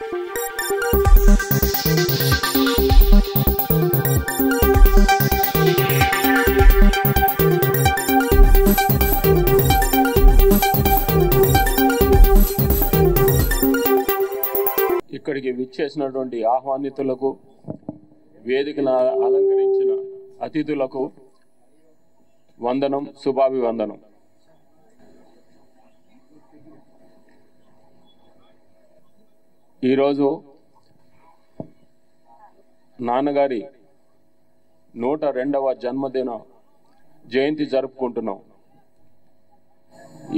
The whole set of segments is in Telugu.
ఇక్కడికి విచ్చేసినటువంటి ఆహ్వానితులకు, వేదికను అలంకరించిన అతిథులకు వందనం, శుభాభివందనం. ఈరోజు నాన్నగారి 102వ జన్మదిన జయంతి జరుపుకుంటున్నాం.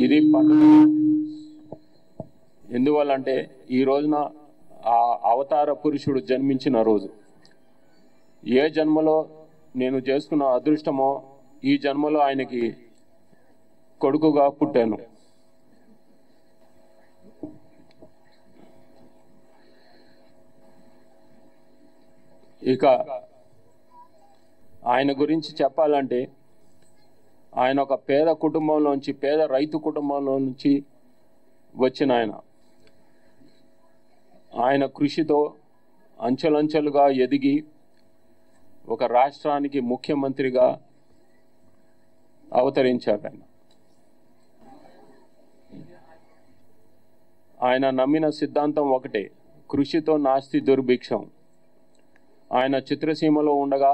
ఇది పండుగ. ఎందువల్లంటే ఈ రోజున ఆ అవతార పురుషుడు జన్మించిన రోజు. ఏ జన్మలో నేను చేసుకున్న అదృష్టమో ఈ జన్మలో ఆయనకి కొడుకుగా పుట్టాను. ఇక ఆయన గురించి చెప్పాలంటే ఆయన ఒక పేద కుటుంబంలోంచి, పేద రైతు కుటుంబంలో నుంచి వచ్చిన ఆయన కృషితో అంచెలంచెలుగా ఎదిగి ఒక రాష్ట్రానికి ముఖ్యమంత్రిగా అవతరించారు. ఆయన నమ్మిన సిద్ధాంతం ఒకటే, కృషితో నాస్తి దుర్భిక్షం. ఆయన చిత్రసీమలో ఉండగా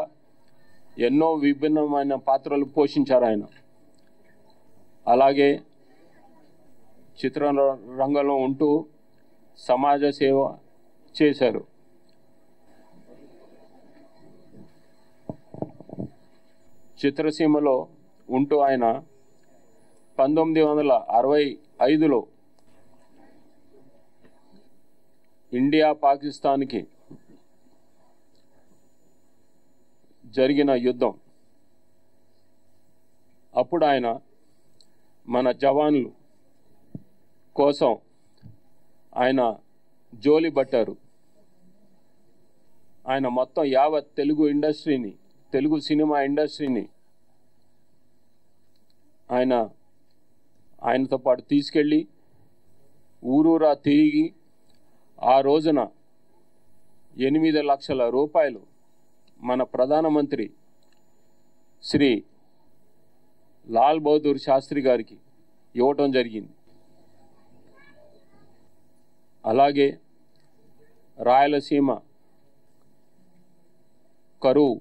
ఎన్నో విభిన్నమైన పాత్రలు పోషించారు ఆయన. అలాగే చిత్రరంగంలో ఉంటూ సమాజ సేవ చేశారు. చిత్రసీమలో ఉంటూ ఆయన 1965లో ఇండియా పాకిస్తాన్కి జరిగిన యుద్ధం అప్పుడు ఆయన మన జవాన్లు కోసం ఆయన జోలి పట్టారు. ఆయన మొత్తం యావత్ తెలుగు ఇండస్ట్రీని, తెలుగు సినిమా ఇండస్ట్రీని ఆయనతో పాటు తీసుకెళ్ళి ఊరూరా తిరిగి ఆ రోజున 8 లక్షల రూపాయలు మన ప్రధానమంత్రి శ్రీ లాల్ బహదూర్ శాస్త్రి గారికి ఇవ్వటం జరిగింది. అలాగే రాయలసీమ కరువు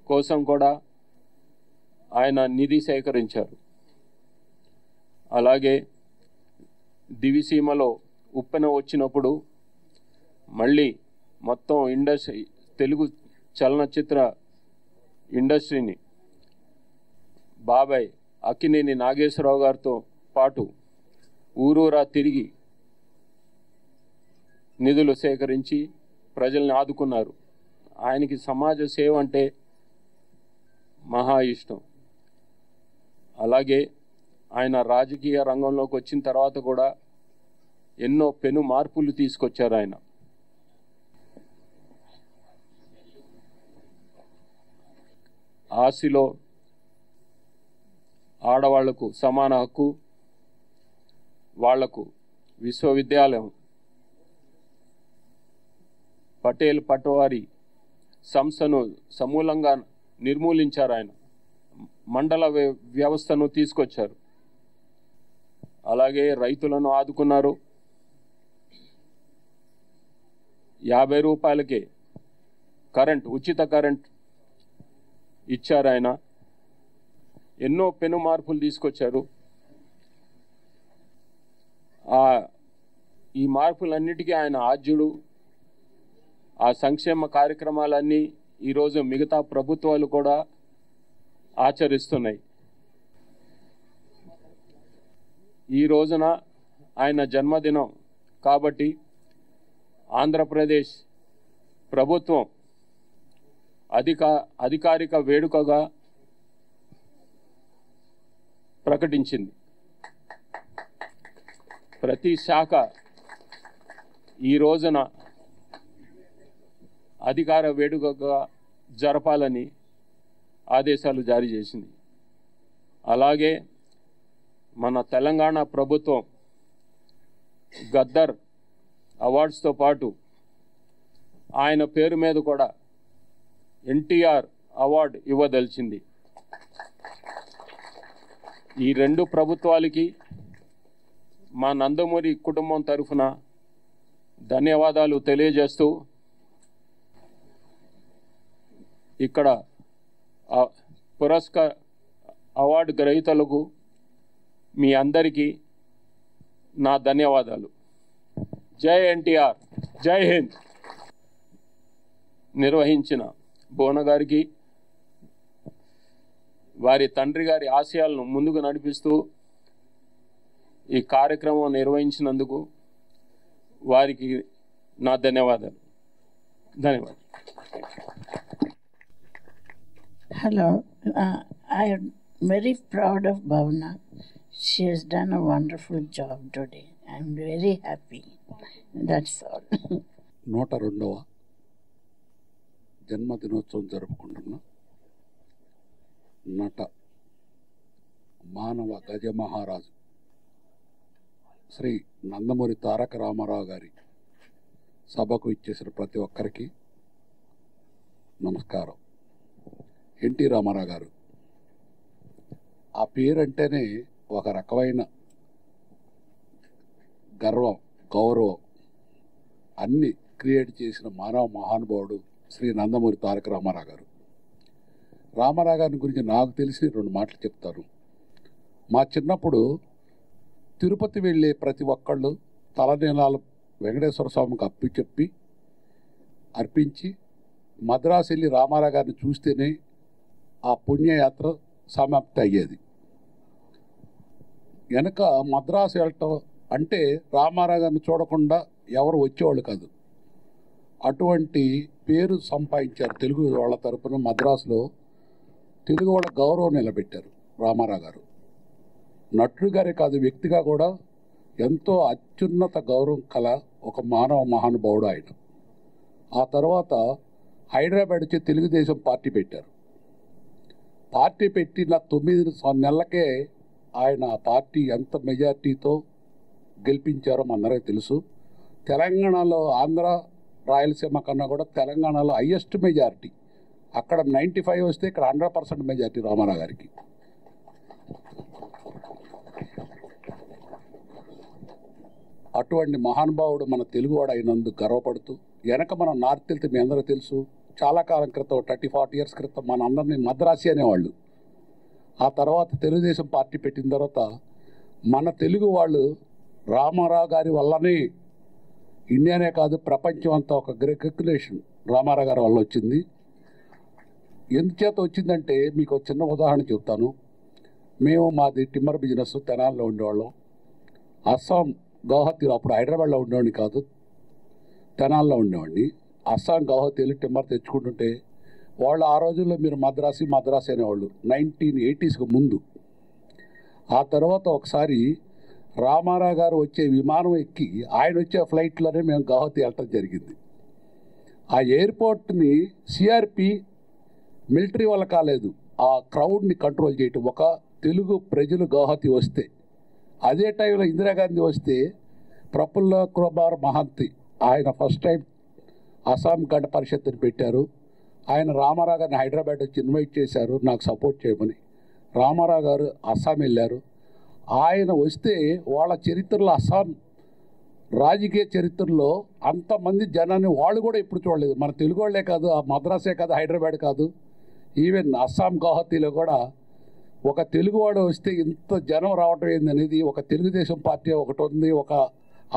కోసం కూడా ఆయన నిధి సేకరించారు. అలాగే దివిసీమలో ఉప్పెన వచ్చినప్పుడు మళ్ళీ మొత్తం ఇండస్ట్రీ, తెలుగు చలనచిత్ర ఇండస్ట్రీని బాబాయ్ అక్కినేని నాగేశ్వరరావు గారితో పాటు ఊరూరా తిరిగి నిధులు సేకరించి ప్రజల్ని ఆదుకున్నారు. ఆయనకి సమాజ సేవ అంటే మహా ఇష్టం. అలాగే ఆయన రాజకీయ రంగంలోకి వచ్చిన తర్వాత కూడా ఎన్నో పెను మార్పులు తీసుకొచ్చారు ఆయన. ఆసిలో ఆడవాళ్లకు సమాన హక్కు, వాళ్లకు విశ్వవిద్యాలయం, పటేల్ పటవారీ సంస్థను సమూలంగా నిర్మూలించారు ఆయన. మండల వ్యవస్థను తీసుకొచ్చారు. అలాగే రైతులను ఆదుకున్నారు. 50 రూపాయలకే ఉచిత కరెంట్ ఇచ్చారు ఆయన. ఎన్నో పెను మార్పులు తీసుకొచ్చారు. ఈ మార్పులన్నిటికీ ఆయన ఆద్యుడు. ఆ సంక్షేమ కార్యక్రమాలన్నీ ఈరోజు మిగతా ప్రభుత్వాలు కూడా ఆచరిస్తున్నాయి. ఈ రోజున ఆయన జన్మదినం కాబట్టి ఆంధ్రప్రదేశ్ ప్రభుత్వం అధికారిక వేడుకగా ప్రకటించింది. ప్రతి శాఖ ఈ రోజున అధికార వేడుకగా జరపాలని ఆదేశాలు జారీ చేసింది. అలాగే మన తెలంగాణ ప్రభుత్వం గద్దర్ అవార్డ్స్తో పాటు ఆయన పేరు మీద కూడా ఎన్టీఆర్ అవార్డు ఇవ్వదలిచింది. ఈ రెండు ప్రభుత్వాలకి మా నందమూరి కుటుంబం తరఫున ధన్యవాదాలు తెలియజేస్తూ ఇక్కడ పురస్కార అవార్డు గ్రహీతలకు మీ అందరికీ నా ధన్యవాదాలు. జై ఎన్టీఆర్, జై హింద్. నిర్వహించిన భువన గారికి, వారి తండ్రి గారి ఆశయాలను ముందుకు నడిపిస్తూ ఈ కార్యక్రమం నిర్వహించినందుకు వారికి నా ధన్యవాదాలు. Hello, I am very proud of Bhavna. She has done a wonderful job today. I am very happy. That's all. 102వ జన్మదినోత్సవం జరుపుకుంటున్న నట మానవ గజమహారాజు శ్రీ నందమూరి తారక రామారావు గారి సభకు ఇచ్చేసిన ప్రతి ఒక్కరికి నమస్కారం. ఎన్టీ రామారావు గారు, ఆ పేరంటేనే ఒక రకమైన గర్వం, గౌరవం అన్ని క్రియేట్ చేసిన మానవ మహానుభావుడు శ్రీ నందమూరి తారక రామారావు గారు. రామారావు గారి గురించి నాకు తెలిసి 2 మాటలు చెప్తాను. మా చిన్నప్పుడు తిరుపతి వెళ్ళే ప్రతి ఒక్కళ్ళు తలనీలాలు వెంకటేశ్వర స్వామికి అర్పించి మద్రాసు వెళ్ళి రామారావు గారిని చూస్తేనే ఆ పుణ్యయాత్ర సమాప్తి అయ్యేది. వెనక మద్రాసు వెళ్ళటం అంటే రామారావు గారిని చూడకుండా ఎవరు వచ్చేవాళ్ళు కాదు. అటువంటి పేరు సంపాదించారు తెలుగు వాళ్ళ తరపున. మద్రాసులో తెలుగు వాళ్ళ గౌరవం నిలబెట్టారు రామారావు గారు. నటుడు గారే కాదు, వ్యక్తిగా కూడా ఎంతో అత్యున్నత గౌరవం కల ఒక మానవ మహానుభావుడు ఆయన. ఆ తర్వాత హైదరాబాద్ వచ్చి తెలుగుదేశం పార్టీ పెట్టారు. పార్టీ పెట్టిన 9 నెలలకే ఆయన పార్టీ ఎంత మెజార్టీతో గెలిపించారో మనందరికీ తెలుసు. తెలంగాణలో ఆంధ్ర రాయలసీమ కన్నా కూడా తెలంగాణలో హైయెస్ట్ మెజారిటీ. అక్కడ 95 వస్తే ఇక్కడ 100% మెజారిటీ రామారావు గారికి. అటువంటి మహానుభావుడు మన తెలుగువాడు అయినందుకు గర్వపడుతూ, వెనక మన నార్త్ వెళ్తే మీ అందరూ తెలుసు, చాలా కాలం క్రితం 30-40 ఇయర్స్ క్రితం మన అందరినీ మద్రాసి అనేవాళ్ళు. ఆ తర్వాత తెలుగుదేశం పార్టీ పెట్టిన తర్వాత మన తెలుగు వాళ్ళు రామారావు గారి వల్లనే ఇండియానే కాదు ప్రపంచం అంతా ఒక రికగ్నిషన్ రామారావు గారి వల్ల వచ్చింది. ఎందుచేత వచ్చిందంటే మీకు ఒక చిన్న ఉదాహరణ చెప్తాను. మేము మాది టిమ్మర్ బిజినెస్ తెనాలిలో ఉండేవాళ్ళం. అస్సాం గౌహతిలో, అప్పుడు హైదరాబాద్లో ఉండేవాడిని కాదు, తెనాలిలో ఉండేవాడిని. అస్సాం గౌహతి వెళ్ళి టిమ్మర్ తెచ్చుకుంటుంటే వాళ్ళు ఆ రోజుల్లో మీరు మద్రాసి అనేవాళ్ళు 1980s ముందు. ఆ తర్వాత ఒకసారి రామారావు గారు వచ్చే విమానం ఎక్కి ఆయన వచ్చే ఫ్లైట్లోనే మేము గౌహతి వెళ్ళటం జరిగింది. ఆ ఎయిర్పోర్ట్ని సిఆర్పి మిలిటరీ వల్ల కాలేదు, ఆ క్రౌడ్ని కంట్రోల్ చేయటం. ఒక తెలుగు ప్రజలు గౌహతి వస్తే, అదే టైంలో ఇందిరాగాంధీ వస్తే ప్రఫుల్ల కుమార్ మహంతి ఆయన ఫస్ట్ టైం అస్సాం గణ పరిషత్తుని పెట్టారు. ఆయన రామారావు గారిని హైదరాబాద్ వచ్చి ఇన్వైట్ చేశారు నాకు సపోర్ట్ చేయమని. రామారావు గారు అస్సాం వెళ్ళారు. ఆయన వస్తే వాళ్ళ చరిత్రలో, అస్సాం రాజకీయ చరిత్రలో అంతమంది జనాన్ని వాళ్ళు కూడా ఎప్పుడు చూడలేదు. మన తెలుగు వాళ్ళే కాదు, ఆ మద్రాసే కాదు, హైదరాబాద్ కాదు, ఈవెన్ అస్సాం గౌహతిలో కూడా ఒక తెలుగువాడు వస్తే ఇంత జనం రావటం ఏందనేది, ఒక తెలుగుదేశం పార్టీ ఒకటి ఉంది, ఒక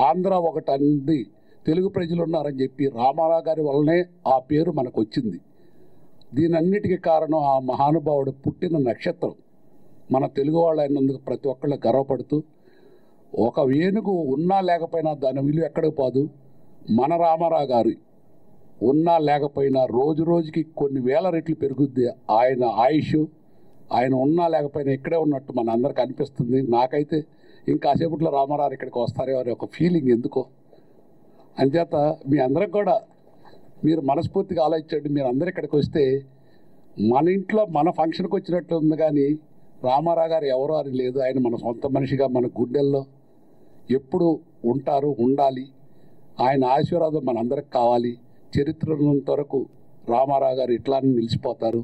ఆంధ్ర ఒకటి అంది, తెలుగు ప్రజలు ఉన్నారని చెప్పి రామారావు గారి వల్లనే ఆ పేరు మనకు వచ్చింది. దీనన్నిటికీ కారణం ఆ మహానుభావుడు పుట్టిన నక్షత్రం. మన తెలుగు వాళ్ళు అయినందుకు ప్రతి ఒక్కళ్ళు గర్వపడుతూ, ఒక ఏనుగు ఉన్నా లేకపోయినా దాని విలువ ఎక్కడికి పోదు. మన రామారావు గారు ఉన్నా లేకపోయినా రోజు రోజుకి కొన్ని వేల రెట్లు పెరుగుద్ది ఆయన ఆయుష్. ఆయన ఉన్నా లేకపోయినా ఇక్కడే ఉన్నట్టు మన అందరికి అనిపిస్తుంది. నాకైతే ఇంకాసేపట్లో రామారావు ఇక్కడికి వస్తారే అనే ఒక ఫీలింగ్ ఎందుకో. అంచేత మీ అందరికి కూడా మీరు మనస్ఫూర్తిగా ఆలోచించండి. మీరు అందరు ఇక్కడికి వస్తే మన ఇంట్లో మన ఫంక్షన్కి వచ్చినట్టు ఉంది, కానీ రామారావు గారు ఎవరో అని లేదు. ఆయన మన సొంత మనిషిగా మన గుండెల్లో ఎప్పుడు ఉంటారు, ఉండాలి. ఆయన ఆశీర్వాదం మనందరికి కావాలి. చరిత్ర ఉన్నంత వరకు రామారావు గారు ఇట్లానే నిలిచిపోతారు.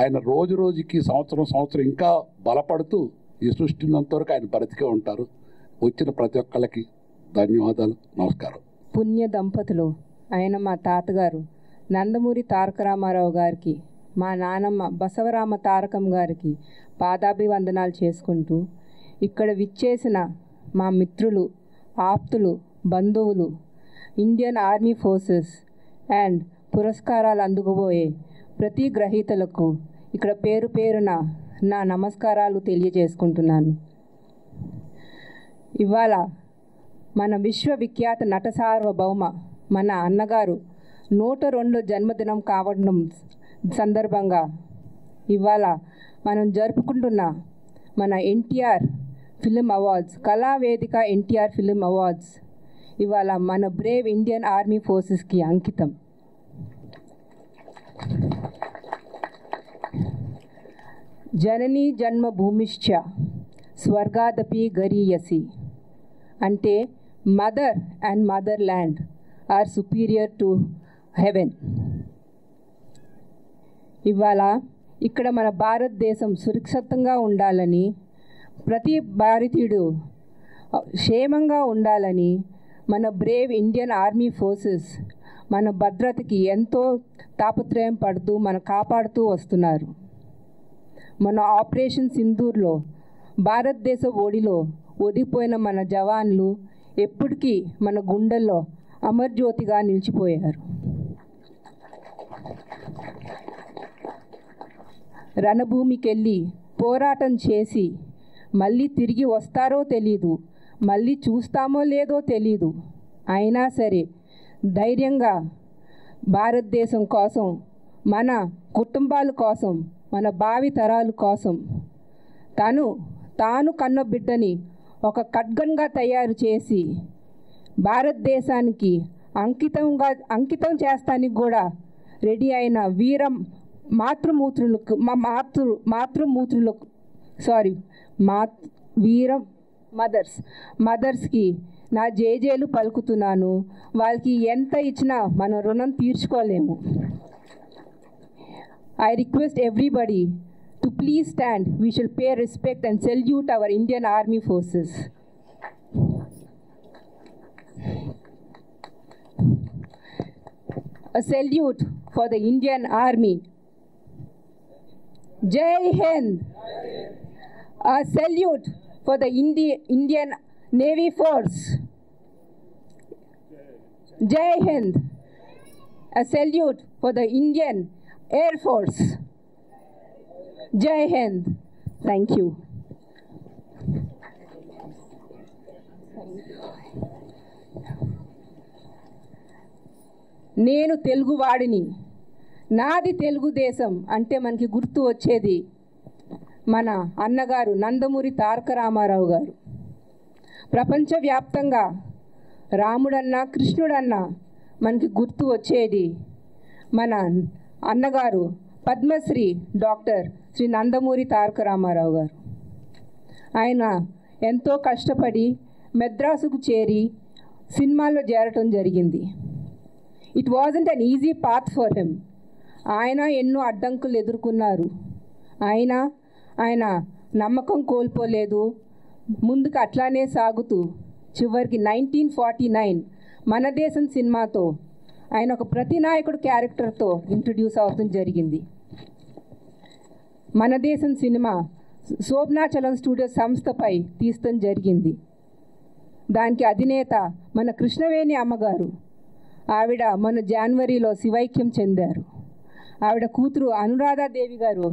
ఆయన రోజు రోజుకి సంవత్సరం ఇంకా బలపడుతూ ఈ సృష్టి ఉన్నంత వరకు ఆయన బ్రతికే ఉంటారు. వచ్చిన ప్రతి ఒక్కళ్ళకి ధన్యవాదాలు, నమస్కారం. పుణ్య దంపతులు ఆయన మా తాతగారు నందమూరి తారక రామారావు గారికి, మా నానమ్మ బసవరామ తారకం గారికి పాదాభివందనాలు చేసుకుంటూ, ఇక్కడ విచ్చేసిన మా మిత్రులు, ఆప్తులు, బంధువులు, ఇండియన్ ఆర్మీ ఫోర్సెస్ అండ్ పురస్కారాలు అందుకోబోయే ప్రతి గ్రహీతలకు ఇక్కడ పేరు పేరున నా నమస్కారాలు తెలియజేసుకుంటున్నాను. ఇవాళ మన విశ్వవిఖ్యాత నట సార్వభౌమ మన అన్నగారు 102 జన్మదినం కావడం సందర్భంగా ఇవాళ మనం జరుపుకుంటున్న మన NTR film awards, Kalavedika NTR film awards ఇవాళ మన బ్రేవ్ ఇండియన్ ఆర్మీ ఫోర్సెస్కి అంకితం. జననీ జన్మభూమిశ్చ స్వర్గాదపి గరీయసి అంటే mother and motherland are superior to heaven. ఇవాళ ఇక్కడ మన భారతదేశం సురక్షితంగా ఉండాలని, ప్రతి భారతీయుడు క్షేమంగా ఉండాలని మన బ్రేవ్ ఇండియన్ ఆర్మీ ఫోర్సెస్ మన భద్రతకి ఎంతో తాపత్రయం పడుతూ కాపాడుతూ వస్తున్నారు. మన ఆపరేషన్ సింధూర్లో భారతదేశ ఓడిలో ఒదిగిపోయిన మన జవాన్లు ఎప్పటికీ మన గుండెల్లో అమర్జ్యోతిగా నిలిచిపోయారు. రణభూమికెళ్ళి పోరాటం చేసి మళ్ళీ తిరిగి వస్తారో తెలీదు, మళ్ళీ చూస్తామో లేదో తెలీదు, అయినా సరే ధైర్యంగా భారతదేశం కోసం, మన కుటుంబాల కోసం, మన భావి తరాల కోసం తాను కన్న బిడ్డని ఒక ఖడ్గంగా తయారు చేసి భారతదేశానికి అంకితం చేస్తానికి కూడా రెడీ అయిన మదర్స్కి నా జేజేలు పలుకుతున్నాను. వాళ్ళకి ఎంత ఇచ్చినా మన రుణం తీర్చుకోలేము. I request everybody to please stand. We shall pay respect and salute our Indian Army Forces. A salute for the Indian Army. Jai Hind. A salute for the Indian Navy Force. Jai Hind. A salute for the Indian Air Force. Jai Hind. Thank you. నేను తెలుగువాడిని, నాది తెలుగుదేశం అంటే మనకి గుర్తు వచ్చేది మన అన్నగారు నందమూరి తారక రామారావు గారు. ప్రపంచవ్యాప్తంగా రాముడన్నా కృష్ణుడన్నా మనకి గుర్తు వచ్చేది మన అన్నగారు పద్మశ్రీ డాక్టర్ శ్రీ నందమూరి తారక రామారావు గారు. ఆయన ఎంతో కష్టపడి మెద్రాసుకు చేరి సినిమాల్లో చేరటం జరిగింది. It wasn't an easy path for him. ఆయన ఎన్నో అడ్డంకులు ఎదుర్కొన్నారు. ఆయన నమ్మకం కోల్పోలేదు, ముందుకు అట్లానే సాగుతూ చివరికి 1949 మన దేశం సినిమాతో ఆయన ఒక ప్రతినాయకుడు క్యారెక్టర్తో ఇంట్రడ్యూస్ అవడం జరిగింది. మన దేశం సినిమా శోభనాచలం స్టూడియో సంస్థపై తీయడం జరిగింది. దానికి అధినేత మన కృష్ణవేణి అమ్మగారు. ఆవిడ మన జనవరిలో శివైక్యం చెందారు. ఆవిడ కూతురు అనురాధాదేవి గారు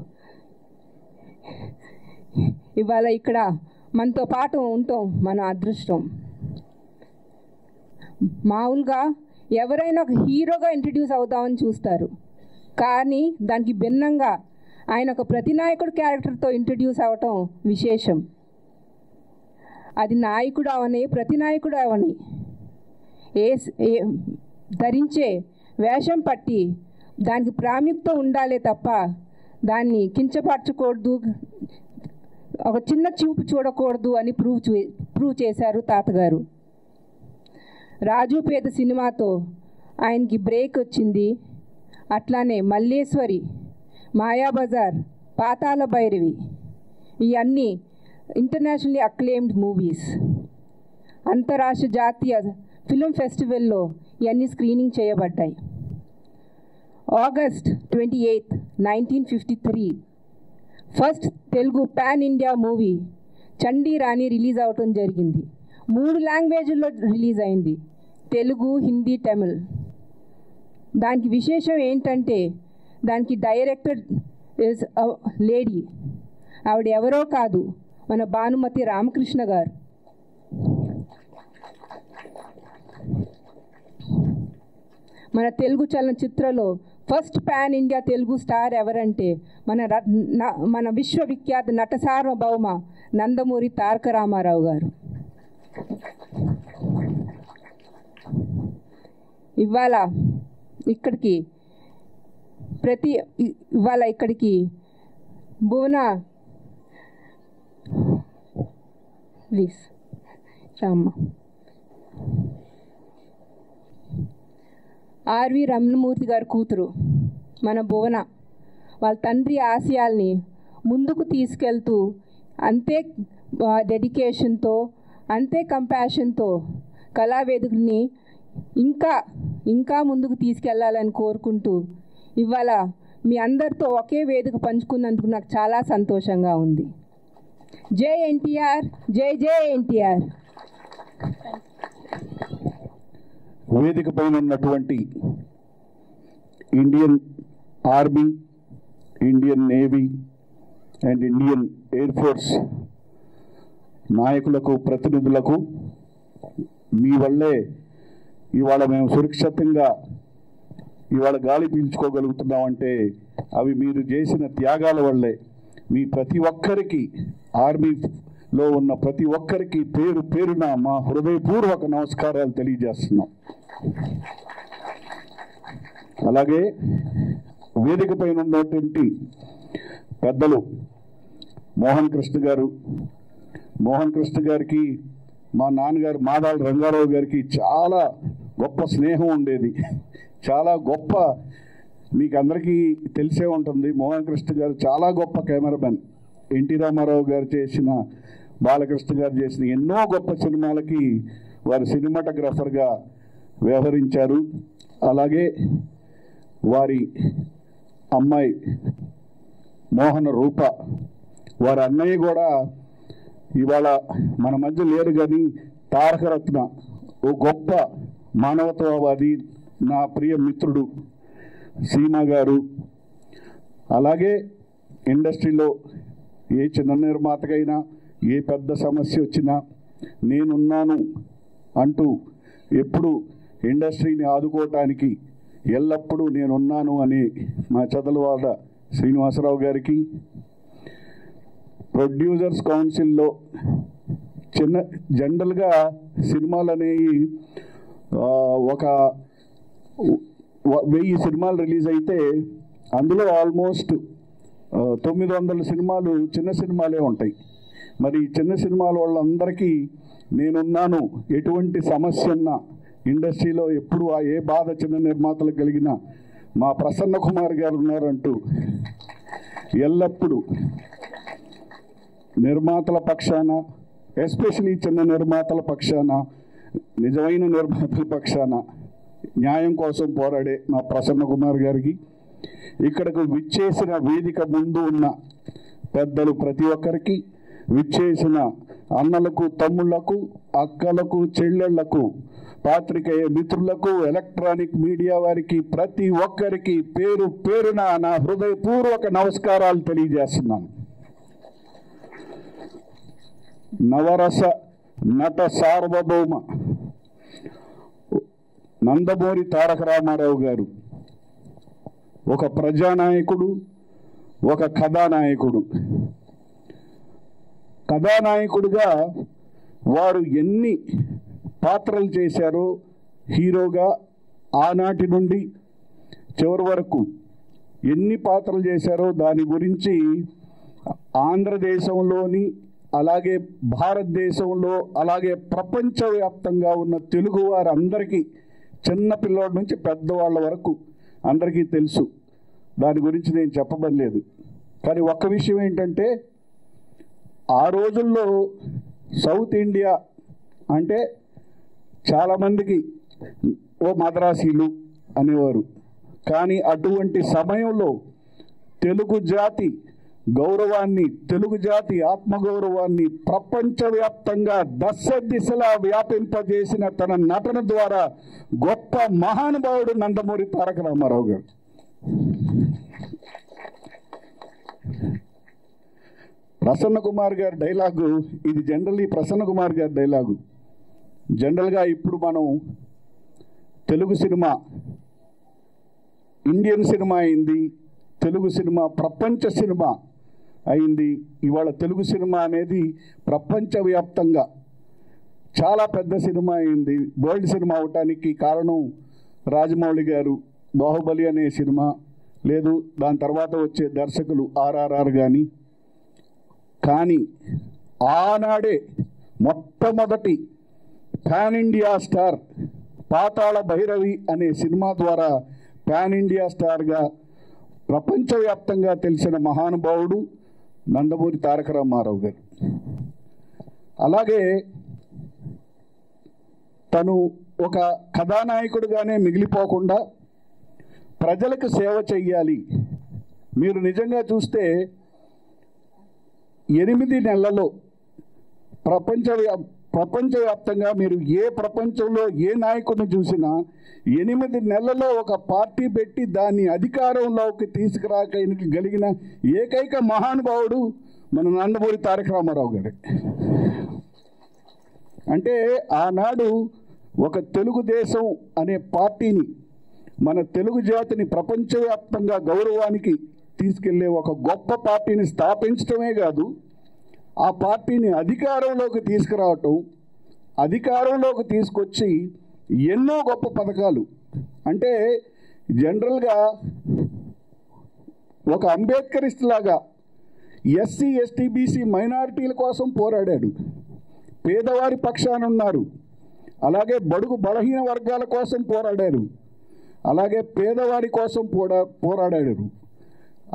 ఇవాళ ఇక్కడ మనతో పాటు ఉండటం మన అదృష్టం. మామూలుగా ఎవరైనా ఒక హీరోగా ఇంట్రడ్యూస్ అవుదామని చూస్తారు, కానీ దానికి భిన్నంగా ఆయన ఒక ప్రతినాయకుడు క్యారెక్టర్తో ఇంట్రడ్యూస్ అవ్వటం విశేషం. అది నాయకుడు అవని ప్రతినాయకుడు అవని ధరించే వేషం పట్టి దానికి ప్రాముఖ్యత ఉండాలే తప్ప దాన్ని కించపరచకూడదు, ఒక చిన్న చూపు చూడకూడదు అని ప్రూవ్ చేశారు తాతగారు. రాజు పేద సినిమాతో ఆయనకి బ్రేక్ వచ్చింది. అట్లానే మల్లేశ్వరి, మాయాబజార్, పాతాళ భైరవి ఇవన్నీ ఇంటర్నేషనల్లీ అక్లెయిమ్డ్ మూవీస్. అంతర్రాష్ట్రీయ జాతీయ ఫిల్మ్ ఫెస్టివల్లో ఇవన్నీ స్క్రీనింగ్ చేయబడ్డాయి. August 28, 1953 first Telugu pan India movie Chandi Rani release అవటం జరిగింది. 3 లాంగ్వేజ్ల్లో రిలీజ్ అయింది, తెలుగు, హిందీ, తమిళ్. దానికి విశేషం ఏంటంటే దానికి డైరెక్టర్ ఇస్ లేడీ. ఆవిడ ఎవరో కాదు, మన భానుమతి రామకృష్ణ గారు. మన తెలుగు చలనచిత్రంలో first pan India Telugu star ఎవరంటే మన విశ్వవిఖ్యాత నట సార్వభౌమ నందమూరి తారక రామారావు గారు. ఇవాళ ఇక్కడికి భువన ప్లీజ్ రామ్మ ఆర్వి రమణమూర్తి గారి కూతురు మన భువన వాళ్ళ తండ్రి ఆశయాల్ని ముందుకు తీసుకెళ్తూ అంతే డెడికేషన్తో, అంతే కంపాషన్తో కళావేదికని ఇంకా ముందుకు తీసుకెళ్లాలని కోరుకుంటూ ఇవాళ మీ అందరితో ఒకే వేదిక పంచుకున్నందుకు నాకు చాలా సంతోషంగా ఉంది. జై ఎన్టీఆర్, జై జై ఎన్టీఆర్. వేదిక పైన ఉన్నటువంటి Indian army, Indian navy and Indian air force నాయకులకు, ప్రతినిధులకు మీ వల్లే ఇవాళ మేము సురక్షితంగా ఇవాళ గాలి పీల్చుకోగలుగుతున్నామంటే అవి మీరు చేసిన త్యాగాల వల్లే. మీ ప్రతి ఒక్కరికి, ఆర్మీలో ఉన్న ప్రతి ఒక్కరికి పేరు పేరున మా హృదయపూర్వక నమస్కారాలు తెలియజేస్తున్నాం. అలాగే వేదిక పైన ఉన్నటువంటి పెద్దలు మోహన్ కృష్ణ గారికి మా నాన్నగారు మాదాల రంగారావు గారికి చాలా గొప్ప స్నేహం ఉండేది. చాలా గొప్ప, మీకు అందరికీ తెలిసే ఉంటుంది, మోహన్ కృష్ణ గారు చాలా గొప్ప కెమెరామెన్. ఎన్టీ రామారావు గారు చేసిన, బాలకృష్ణ గారు చేసిన ఎన్నో గొప్ప సినిమాలకి వారు సినిమాటోగ్రాఫర్గా వ్యవహరించారు. అలాగే వారి అమ్మాయి మోహన రూప, వారి అన్నయ్య కూడా ఇవాళ మన మధ్య లేరు కానీ తారకరత్న, ఓ గొప్ప మానవతావాది, నా ప్రియ మిత్రుడు సీమా గారు. అలాగే ఇండస్ట్రీలో ఏ చిన్న నిర్మాతకైనా ఏ పెద్ద సమస్య వచ్చినా నేనున్నాను అంటూ ఎప్పుడు ఇండస్ట్రీని ఆదుకోవటానికి ఎల్లప్పుడూ నేనున్నాను అని మా చదలవాడ శ్రీనివాసరావు గారికి, ప్రొడ్యూసర్స్ కౌన్సిల్లో జనరల్గా సినిమాలు అనేవి ఒక 1000 సినిమాలు రిలీజ్ అయితే అందులో ఆల్మోస్ట్ 900 సినిమాలు చిన్న సినిమాలే ఉంటాయి. మరి చిన్న సినిమాల వాళ్ళందరికీ నేనున్నాను, ఎటువంటి సమస్య ఉన్నా ఇండస్ట్రీలో ఎప్పుడు ఏ బాధ చిన్న నిర్మాతలకు కలిగినా మా ప్రసన్న కుమార్ గారు ఉన్నారంటూ ఎల్లప్పుడూ నిర్మాతల పక్షాన, ఎస్పెషలీ చిన్న నిర్మాతల పక్షాన, నిజమైన నిర్మాతల పక్షాన న్యాయం కోసం పోరాడే మా ప్రసన్న కుమార్ గారికి, ఇక్కడకు విచ్చేసిన వేదిక ముందు ఉన్న పెద్దలు ప్రతి ఒక్కరికి, విచ్చేసిన అన్నలకు, తమ్ముళ్లకు, అక్కలకు, చెల్లెళ్లకు, పాత్రికేయ మిత్రులకు, ఎలక్ట్రానిక్ మీడియా వారికి, ప్రతి ఒక్కరికి పేరు పేరున నా హృదయపూర్వక నమస్కారాలు తెలియజేస్తున్నాను. నవరస నట సార్వభౌమ నందమూరి తారక రామారావు గారు ఒక ప్రజానాయకుడు, ఒక కథానాయకుడు. కథానాయకుడిగా వారు ఎన్ని పాత్రలు చేశారో హీరోగా ఆనాటి నుండి చివరి వరకు ఎన్ని పాత్రలు చేశారో దాని గురించి ఆంధ్రదేశంలోని అలాగే భారతదేశంలో అలాగే ప్రపంచవ్యాప్తంగా ఉన్న తెలుగు వారందరికీ చిన్న పిల్లోడి నుంచి పెద్దవాళ్ళ వరకు అందరికీ తెలుసు. దాని గురించి నేను చెప్పబడలేదు. కానీ ఒక్క విషయం ఏంటంటే, ఆ రోజుల్లో సౌత్ ఇండియా అంటే చాలామందికి ఓ మద్రాసీలు అనేవారు. కానీ అటువంటి సమయంలో తెలుగు జాతి గౌరవాన్ని, తెలుగు జాతి ఆత్మగౌరవాన్ని ప్రపంచవ్యాప్తంగా దశ దిశలా వ్యాపింపజేసిన తన నటన ద్వారా గొప్ప మహానుభావుడు నందమూరి తారక రామారావు గారు. ప్రసన్న కుమార్ గారి డైలాగు ఇది. జనరల్లీ ప్రసన్న కుమార్ గారి డైలాగు. జనరల్గా ఇప్పుడు మనం తెలుగు సినిమా ఇండియన్ సినిమా అయింది, తెలుగు సినిమా ప్రపంచ సినిమా అయింది. ఇవాళ తెలుగు సినిమా అనేది ప్రపంచవ్యాప్తంగా చాలా పెద్ద సినిమా అయింది. వరల్డ్ సినిమా అవటానికి కారణం రాజమౌళి గారు బాహుబలి అనే సినిమా, లేదు దాని తర్వాత వచ్చే దర్శకులు ఆర్ఆర్ఆర్ కానీ ఆనాడే మొట్టమొదటి పాన్ ఇండియా స్టార్ పాతాళ భైరవి అనే సినిమా ద్వారా పాన్ ఇండియా స్టార్గా ప్రపంచవ్యాప్తంగా తెలిసిన మహానుభావుడు నందమూరి తారక రామారావు గారు. అలాగే తను ఒక కథానాయకుడిగానే మిగిలిపోకుండా ప్రజలకు సేవ చెయ్యాలి. మీరు నిజంగా చూస్తే 8 నెలలలో ప్రపంచవ్యాప్తంగా మీరు ఏ ప్రపంచంలో ఏ నాయకుడిని చూసినా 8 నెలల్లో ఒక పార్టీ పెట్టి దాన్ని అధికారంలోకి తీసుకురాగలిగిన ఏకైక మహానుభావుడు మన నందమూరి తారక రామారావు గారు. అంటే ఆనాడు ఒక తెలుగుదేశం అనే పార్టీని, మన తెలుగు జాతిని ప్రపంచవ్యాప్తంగా గౌరవానికి తీసుకెళ్లే ఒక గొప్ప పార్టీని స్థాపించడమే కాదు, ఆ పార్టీని అధికారంలోకి తీసుకురావటం, అధికారంలోకి తీసుకొచ్చి ఎన్నో గొప్ప పథకాలు. అంటే జనరల్గా ఒక అంబేద్కరిస్ట్ లాగా ఎస్సీ ఎస్టీ బీసీ మైనారిటీల కోసం పోరాడాడు, పేదవారి పక్షాన ఉన్నారు. అలాగే బడుగు బలహీన వర్గాల కోసం పోరాడారు, అలాగే పేదవారి కోసం పోరాడారు.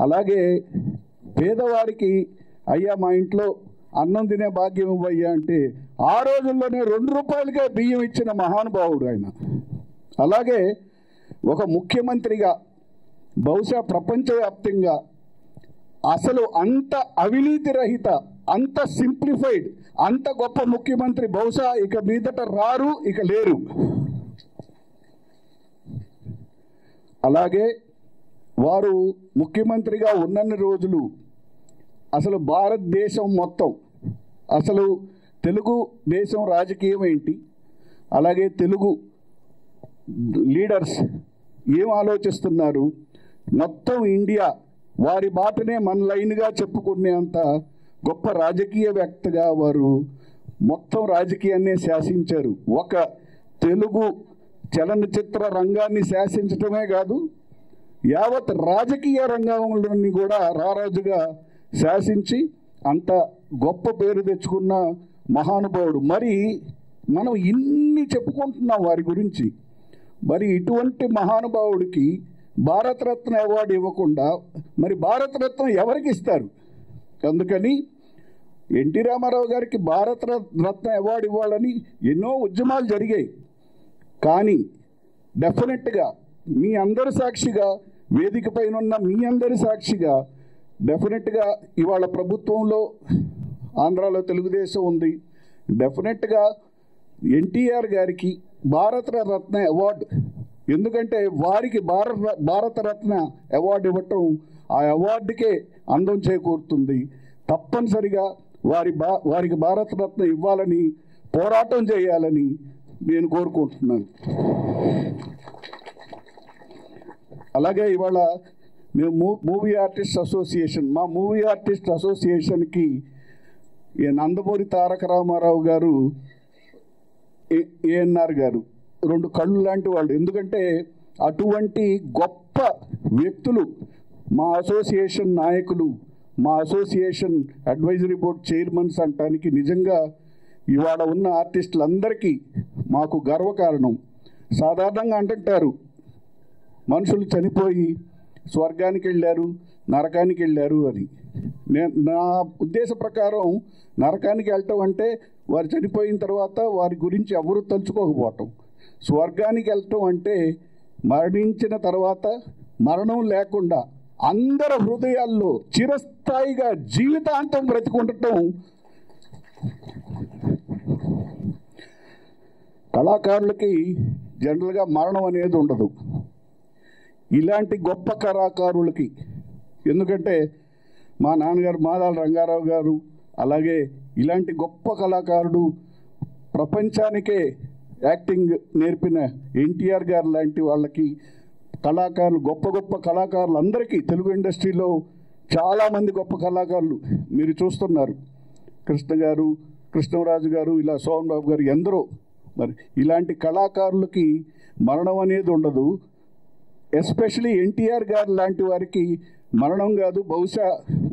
అలాగే పేదవారికి అయ్యా మా ఇంట్లో అన్నం తినే భాగ్యం ఇవ్వయ్యా అంటే ఆ రోజుల్లోనే 2 రూపాయలకే బియ్యం ఇచ్చిన మహానుభావుడు ఆయన. అలాగే ఒక ముఖ్యమంత్రిగా బహుశా ప్రపంచవ్యాప్తంగా అసలు అంత అవినీతి రహిత, అంత సింప్లిఫైడ్, అంత గొప్ప ముఖ్యమంత్రి బహుశా ఇక మీదట రారు, ఇక లేరు. అలాగే వారు ముఖ్యమంత్రిగా ఉన్నన్ని రోజులు అసలు భారతదేశం మొత్తం, అసలు తెలుగు దేశం రాజకీయం ఏంటి, అలాగే తెలుగు లీడర్స్ ఏం ఆలోచిస్తున్నారు, మొత్తం ఇండియా వారి బాటనే మన లైన్గా చెప్పుకునేంత గొప్ప రాజకీయవేత్తగా వారు మొత్తం రాజకీయాన్ని శాసించారు. ఒక తెలుగు చలనచిత్ర రంగాన్ని శాసించటమే కాదు, యావత్ రాజకీయ రంగంలోని కూడా రారాజుగా శాసించి అంత గొప్ప పేరు తెచ్చుకున్న మహానుభావుడు. మరి మనం ఇన్ని చెప్పుకుంటున్నాం వారి గురించి, మరి ఇటువంటి మహానుభావుడికి భారతరత్న అవార్డు ఇవ్వకుండా మరి భారతరత్న ఎవరికి ఇస్తారు? అందుకని ఎన్టీ రామారావు గారికి భారతరత్న అవార్డు ఇవ్వాలని ఎన్నో ఉద్యమాలు జరిగాయి. కానీ డెఫినెట్గా మీ అందరి సాక్షిగా, వేదిక పైన ఉన్న మీ అందరి సాక్షిగా డెఫినెట్గా ఇవాళ ప్రభుత్వంలో ఆంధ్రాలో తెలుగుదేశం ఉంది. డెఫినెట్గా ఎన్టీఆర్ గారికి భారతరత్న అవార్డు, ఎందుకంటే వారికి భారతరత్న అవార్డు ఇవ్వటం ఆ అవార్డుకే అందం చేకూరుతుంది. తప్పనిసరిగా వారికి భారతరత్న ఇవ్వాలని పోరాటం చేయాలని నేను కోరుకుంటున్నాను. అలాగే ఇవాళ మేము మూవీ ఆర్టిస్ట్ అసోసియేషన్, మా మూవీ ఆర్టిస్ట్ అసోసియేషన్కి నందమూరి తారక రామారావు గారు, ఏఎన్ఆర్ గారు 2 కళ్ళు లాంటి వాళ్ళు. ఎందుకంటే అటువంటి గొప్ప వ్యక్తులు మా అసోసియేషన్ నాయకులు మా అసోసియేషన్ అడ్వైజరీ బోర్డ్ చైర్మన్స్ అంటానికి నిజంగా ఇవాళ ఉన్న ఆర్టిస్టులందరికీ మాకు గర్వకారణం. సాధారణంగా అంటుంటారు మనుషులు చనిపోయి స్వర్గానికి వెళ్ళారు, నరకానికి వెళ్ళారు అని. నా ఉద్దేశ ప్రకారం నరకానికి వెళ్ళటం అంటే వారు చనిపోయిన తర్వాత వారి గురించి ఎవరు తలుచుకోకపోవటం. స్వర్గానికి వెళ్ళటం అంటే మరణించిన తర్వాత మరణం లేకుండా అందరి హృదయాల్లో చిరస్థాయిగా జీవితాంతం బ్రతికుండటం. కళాకారులకి జనరల్గా మరణం అనేది ఉండదు. ఇలాంటి గొప్ప కళాకారులకి, ఎందుకంటే మా నాన్నగారు మాదాల రంగారావు గారు, అలాగే ఇలాంటి గొప్ప కళాకారుడు, ప్రపంచానికే యాక్టింగ్ నేర్పిన ఎన్టీఆర్ గారు లాంటి వాళ్ళకి, కళాకారులు, గొప్ప గొప్ప కళాకారులు అందరికీ తెలుగు ఇండస్ట్రీలో చాలామంది గొప్ప కళాకారులు మీరు చూస్తున్నారు. కృష్ణ గారు, కృష్ణరాజు గారు, ఇలా సోహన్ బాబు గారు, ఎందరో. మరి ఇలాంటి కళాకారులకి మరణం అనేది ఉండదు. ఎస్పెషలీ ఎన్టీఆర్ గారు లాంటి వారికి మరణం కాదు, బహుశా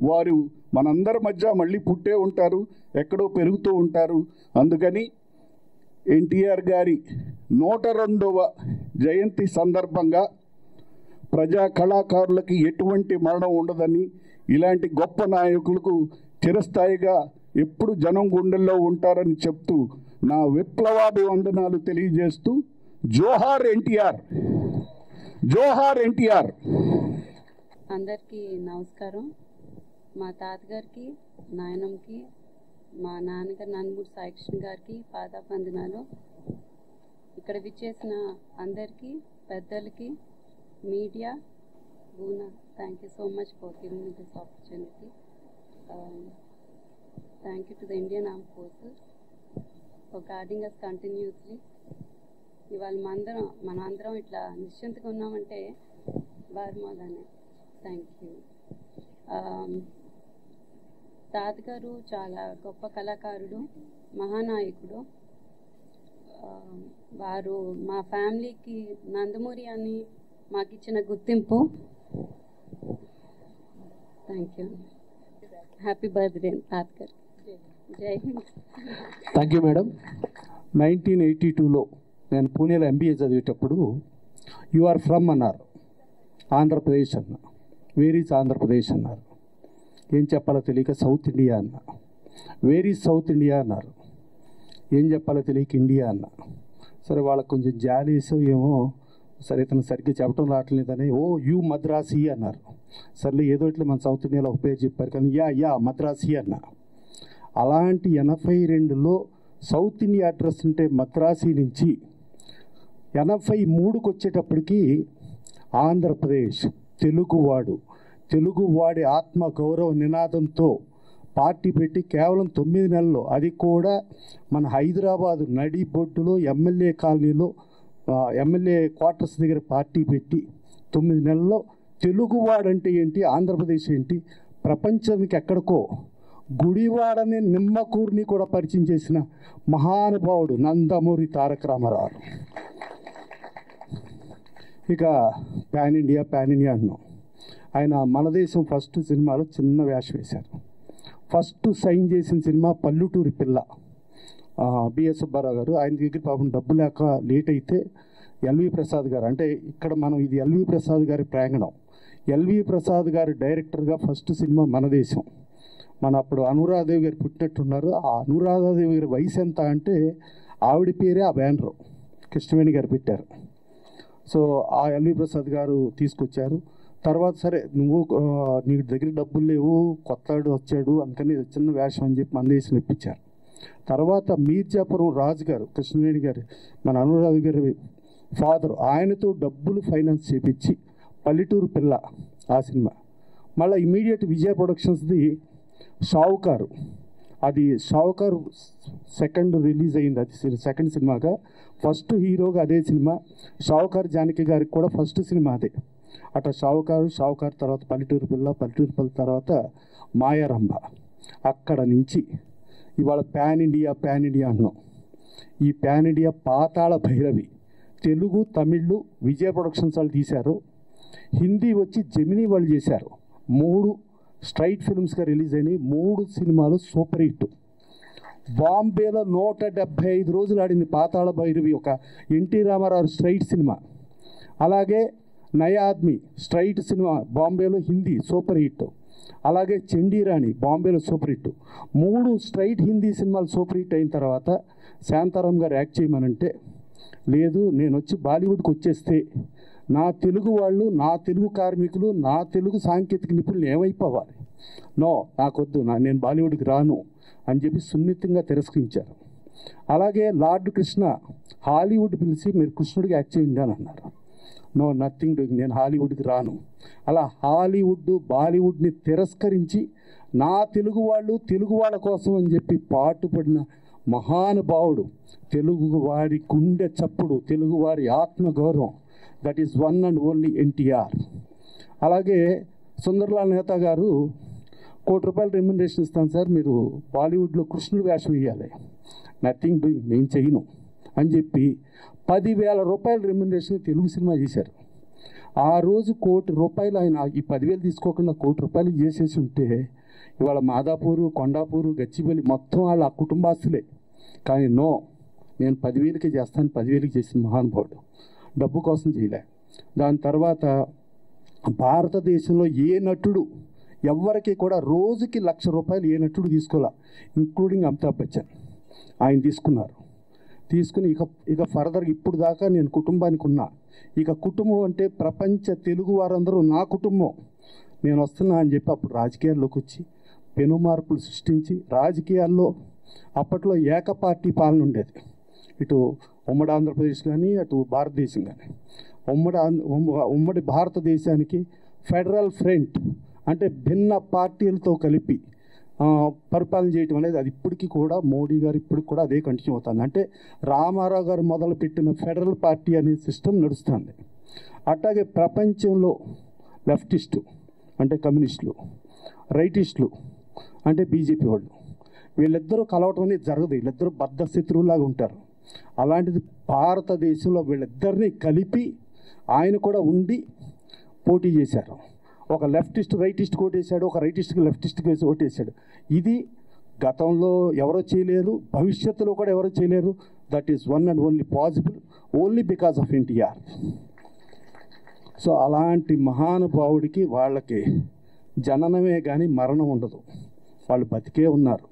వారు మనందరి మధ్య మళ్ళీ పుట్టే ఉంటారు, ఎక్కడో పెరుగుతూ ఉంటారు. అందుకని ఎన్టీఆర్ గారి 102వ జయంతి సందర్భంగా ప్రజా కళాకారులకి ఎటువంటి మరణం ఉండదని, ఇలాంటి గొప్ప నాయకులకు చిరస్థాయిగా ఎప్పుడు జనం గుండెల్లో ఉంటారని చెప్తూ నా విప్లవాభివందనాలు తెలియజేస్తూ జోహార్ ఎన్టీఆర్, జోహార్ ఎన్టీఆర్. అందరికీ నమస్కారం. మా తాతగారికి, నాయనమ్మకి, మా నాన్నగారు నందమూరి సాయికృష్ణ గారికి పాదాబంధనాలు. ఇక్కడ విచ్చేసిన అందరికీ, పెద్దలకి, media, Boona, thank you so much for giving me this opportunity. Thank you to the Indian Armed Forces for guarding us continuously. ఇవాళ మనందరం ఇట్లా నిశ్చింతగా ఉన్నామంటే వారి మూలనే. Thank you. తాతగారు చాలా గొప్ప కళాకారుడు, మహానాయకుడు. వారు మా ఫ్యామిలీకి నందమూరి అని మాకు ఇచ్చిన గుర్తింపు. Thank you. హ్యాపీ బర్త్డే తాతగారు. Jai Hind. Thank you madam. 1982లో నేను పూణేలో MBA చదివేటప్పుడు యు ఆర్ ఫ్రమ్ అన్నారు, ఆంధ్రప్రదేశ్ అన్న. వేర్ ఈజ్ ఆంధ్రప్రదేశ్ అన్నారు. ఏం చెప్పాలో తెలియక సౌత్ ఇండియా అన్న. వేర్ ఈజ్ సౌత్ ఇండియా అన్నారు. ఏం చెప్పాలో తెలియక ఇండియా అన్న. సరే వాళ్ళకి కొంచెం జాలీస్ ఏమో, సరే ఇతను సరిగ్గా చెప్పడం రావట్లేదని ఓ యూ మద్రాసి అన్నారు. సర్లే ఏదో ఇట్లా మన సౌత్ ఇండియాలో ఒక పేరు చెప్పారు కానీ యా మద్రాసి అన్న. అలాంటి 82లో సౌత్ ఇండియా అడ్రస్ ఉంటే మద్రాసి నుంచి 83కి వచ్చేటప్పటికి ఆంధ్రప్రదేశ్, తెలుగువాడి ఆత్మ గౌరవ నినాదంతో పార్టీ పెట్టి కేవలం 9 నెలల్లో, అది కూడా మన హైదరాబాదు నడిబొడ్డులో ఎమ్మెల్యే కాలనీలో ఎమ్మెల్యే క్వార్టర్స్ దగ్గర పార్టీ పెట్టి 9 నెలల్లో తెలుగువాడంటే ఏంటి, ఆంధ్రప్రదేశ్ ఏంటి, ప్రపంచానికి ఎక్కడికో గుడివాడని నిమ్మకూరుని కూడా పరిచయం చేసిన మహానుభావుడు నందమూరి తారక రామారావు. ఇక పాన్ ఇండియా అన్నాం. ఆయన మన దేశం ఫస్ట్ సినిమాలో చిన్న వేషం వేశారు. ఫస్ట్ సైన్ చేసిన సినిమా పల్లెటూరి పిల్ల, బిఎస్ సుబ్బారావు గారు. ఆయన దగ్గర పాపం డబ్బు లేక లేట్ అయితే ఎల్వి ప్రసాద్ గారు, అంటే ఇక్కడ మనం ఇది ఎల్వి ప్రసాద్ గారి ప్రాంగణం, ఎల్వి ప్రసాద్ గారు డైరెక్టర్గా ఫస్ట్ సినిమా మన దేశం. మన అప్పుడు అనురాధాదేవి గారు పుట్టినట్టున్నారు. ఆ అనురాధాదేవి గారి వయసు ఎంత అంటే ఆవిడ పేరే ఆ బ్యానరు కృష్ణవేణి గారు పెట్టారు. సో ఆ ఎల్వి ప్రసాద్ గారు తీసుకొచ్చారు. తర్వాత సరే నీ దగ్గర డబ్బులు లేవు, కొత్తవాడు వచ్చాడు, అందుకని చిన్న వేషం అని చెప్పి మన దేశంలో ఇప్పించారు. తర్వాత మీర్జాపురం రాజు గారు, కృష్ణవేణి గారు, మన అనురాధ గారి ఫాదర్, ఆయనతో డబ్బులు ఫైనాన్స్ చేపించి పల్లెటూరు పిల్ల ఆ సినిమా. మళ్ళీ ఇమీడియట్ విజయ ప్రొడక్షన్స్ది షావుకారు, అది షావుకారు సెకండ్ రిలీజ్ అయింది, అది సెకండ్ సినిమాగా. ఫస్ట్ హీరోగా అదే సినిమా. షావుకారు జానకి గారికి కూడా ఫస్ట్ సినిమా అదే. అట్లా షావుకారు తర్వాత పల్లెటూరు పిల్ల తర్వాత మాయారంభ. అక్కడ నుంచి ఇవాళ పాన్ ఇండియా అంటున్నాం. ఈ పాన్ ఇండియా పాతాళ భైరవి, తెలుగు, తమిళ్ విజయ ప్రొడక్షన్స్ వాళ్ళు తీశారు. హిందీ వచ్చి జెమినీ వాళ్ళు చేశారు. 3 స్ట్రైట్ ఫిల్మ్స్గా రిలీజ్ అయినాయి. 3 సినిమాలు సూపర్ హిట్. బాంబేలో 175 రోజులు ఆడింది పాతాళ భైరవి, ఒక ఎన్టీ రామారావు స్ట్రైట్ సినిమా. అలాగే నయా ఆద్మీ స్ట్రైట్ సినిమా బాంబేలో హిందీ సూపర్ హిట్. అలాగే చండీరాణి బాంబేలో సూపర్ హిట్. 3 స్ట్రైట్ హిందీ సినిమాలు సూపర్ హిట్ అయిన తర్వాత శాంతారాం గారు యాక్ట్ చేయమనంటే, లేదు నేను వచ్చి బాలీవుడ్కి వచ్చేస్తే నా తెలుగు వాళ్ళు, నా తెలుగు కార్మికులు, నా తెలుగు సాంకేతిక నిపుణులు ఏమైపోవాలి, నో నాకొద్దు, నేను బాలీవుడ్కి రాను అని చెప్పి సున్నితంగా తిరస్కరించారు. అలాగే లార్డ్ కృష్ణ హాలీవుడ్ పిలిచి మీరు కృష్ణుడికి యాక్ట్ చేయండి అని అన్నారు. నో, నథింగ్ డూయింగ్, నేను హాలీవుడ్కి రాను. అలా హాలీవుడ్ బాలీవుడ్ని తిరస్కరించి నా తెలుగు వాళ్ళు తెలుగు వాళ్ళ కోసం అని చెప్పి పాటుపడిన మహానుభావుడు, తెలుగువారి గుండె చప్పుడు, తెలుగువారి ఆత్మగౌరవం, that is one and only NTR. అలాగే సుందర్లాల్ నేతా గారు ₹1,00,00,000 రెమ్యునరేషన్ ఇస్తాను సార్, మీరు బాలీవుడ్లో కృష్ణుడు వేషం వేయాలి. నథింగ్ డూయింగ్, నేను చేయను అని చెప్పి ₹10,000 రెమ్యునరేషన్ తెలుగు సినిమా చేశారు. ఆ రోజు ₹1,00,00,000 ఆయన ఈ 10,000 తీసుకోకుండా ₹1,00,00,000 చేసేసి ఉంటే ఇవాళ మాదాపూరు, కొండాపూరు, గచ్చిబౌలి మొత్తం వాళ్ళ కుటుంబాస్తులే. కానీ నో, నేను 10,000కే చేస్తాను, 10,000కి చేసిన మహానుభావుడు, డబ్బు కోసం చేయలే. దాని తర్వాత భారతదేశంలో ఏ నటుడు ఎవరికి కూడా రోజుకి ₹1,00,000 ఏ నటుడు తీసుకోలే, ఇంక్లూడింగ్ అమితాబ్ బచ్చన్. ఆయన తీసుకున్నారు. తీసుకుని ఇక ఫర్దర్గా ఇప్పుడు దాకా నేను కుటుంబానికి ఉన్నా. ఇక కుటుంబం అంటే ప్రపంచ తెలుగు వారందరూ నా కుటుంబం, నేను వస్తున్నా అని చెప్పి అప్పుడు రాజకీయాల్లోకి వచ్చి పెను మార్పులు సృష్టించి, రాజకీయాల్లో అప్పట్లో ఏకపార్టీ పాలన ఉండేది, ఇటు ఉమ్మడి ఆంధ్రప్రదేశ్ కానీ అటు భారతదేశం కానీ. ఉమ్మడి భారతదేశానికి ఫెడరల్ ఫ్రంట్ అంటే భిన్న పార్టీలతో కలిపి పరిపాలన చేయటం అనేది అది ఇప్పటికీ కూడా మోడీ గారు ఇప్పటికి కూడా అదే కంటిన్యూ అవుతుంది. అంటే రామారావు గారు మొదలుపెట్టిన ఫెడరల్ పార్టీ అనే సిస్టమ్ నడుస్తుంది. అట్లాగే ప్రపంచంలో లెఫ్టిస్టు అంటే కమ్యూనిస్టులు, రైటిస్టులు అంటే బీజేపీ వాళ్ళు, వీళ్ళిద్దరూ కలవటం అనేది జరగదు, వీళ్ళిద్దరూ బద్ధ శత్రువులాగా ఉంటారు. అలాంటిది భారతదేశంలో వీళ్ళిద్దరినీ కలిపి ఆయన కూడా ఉండి పోటీ చేశారు. ఒక లెఫ్టిస్ట్ రైటిస్ట్ ఓటేశాడు, ఒక రైటిస్ట్కి లెఫ్టిస్ట్కి ఓటేశాడు. ఇది గతంలో ఎవరో చేయలేరు, భవిష్యత్తులో కూడా ఎవరో చేయలేరు. That is one and only possible only because of NTR. So అలాంటి మహానుభావుడికి వాళ్ళకి జననమే కానీ మరణం ఉండదు, వాళ్ళు బతికే ఉన్నారు.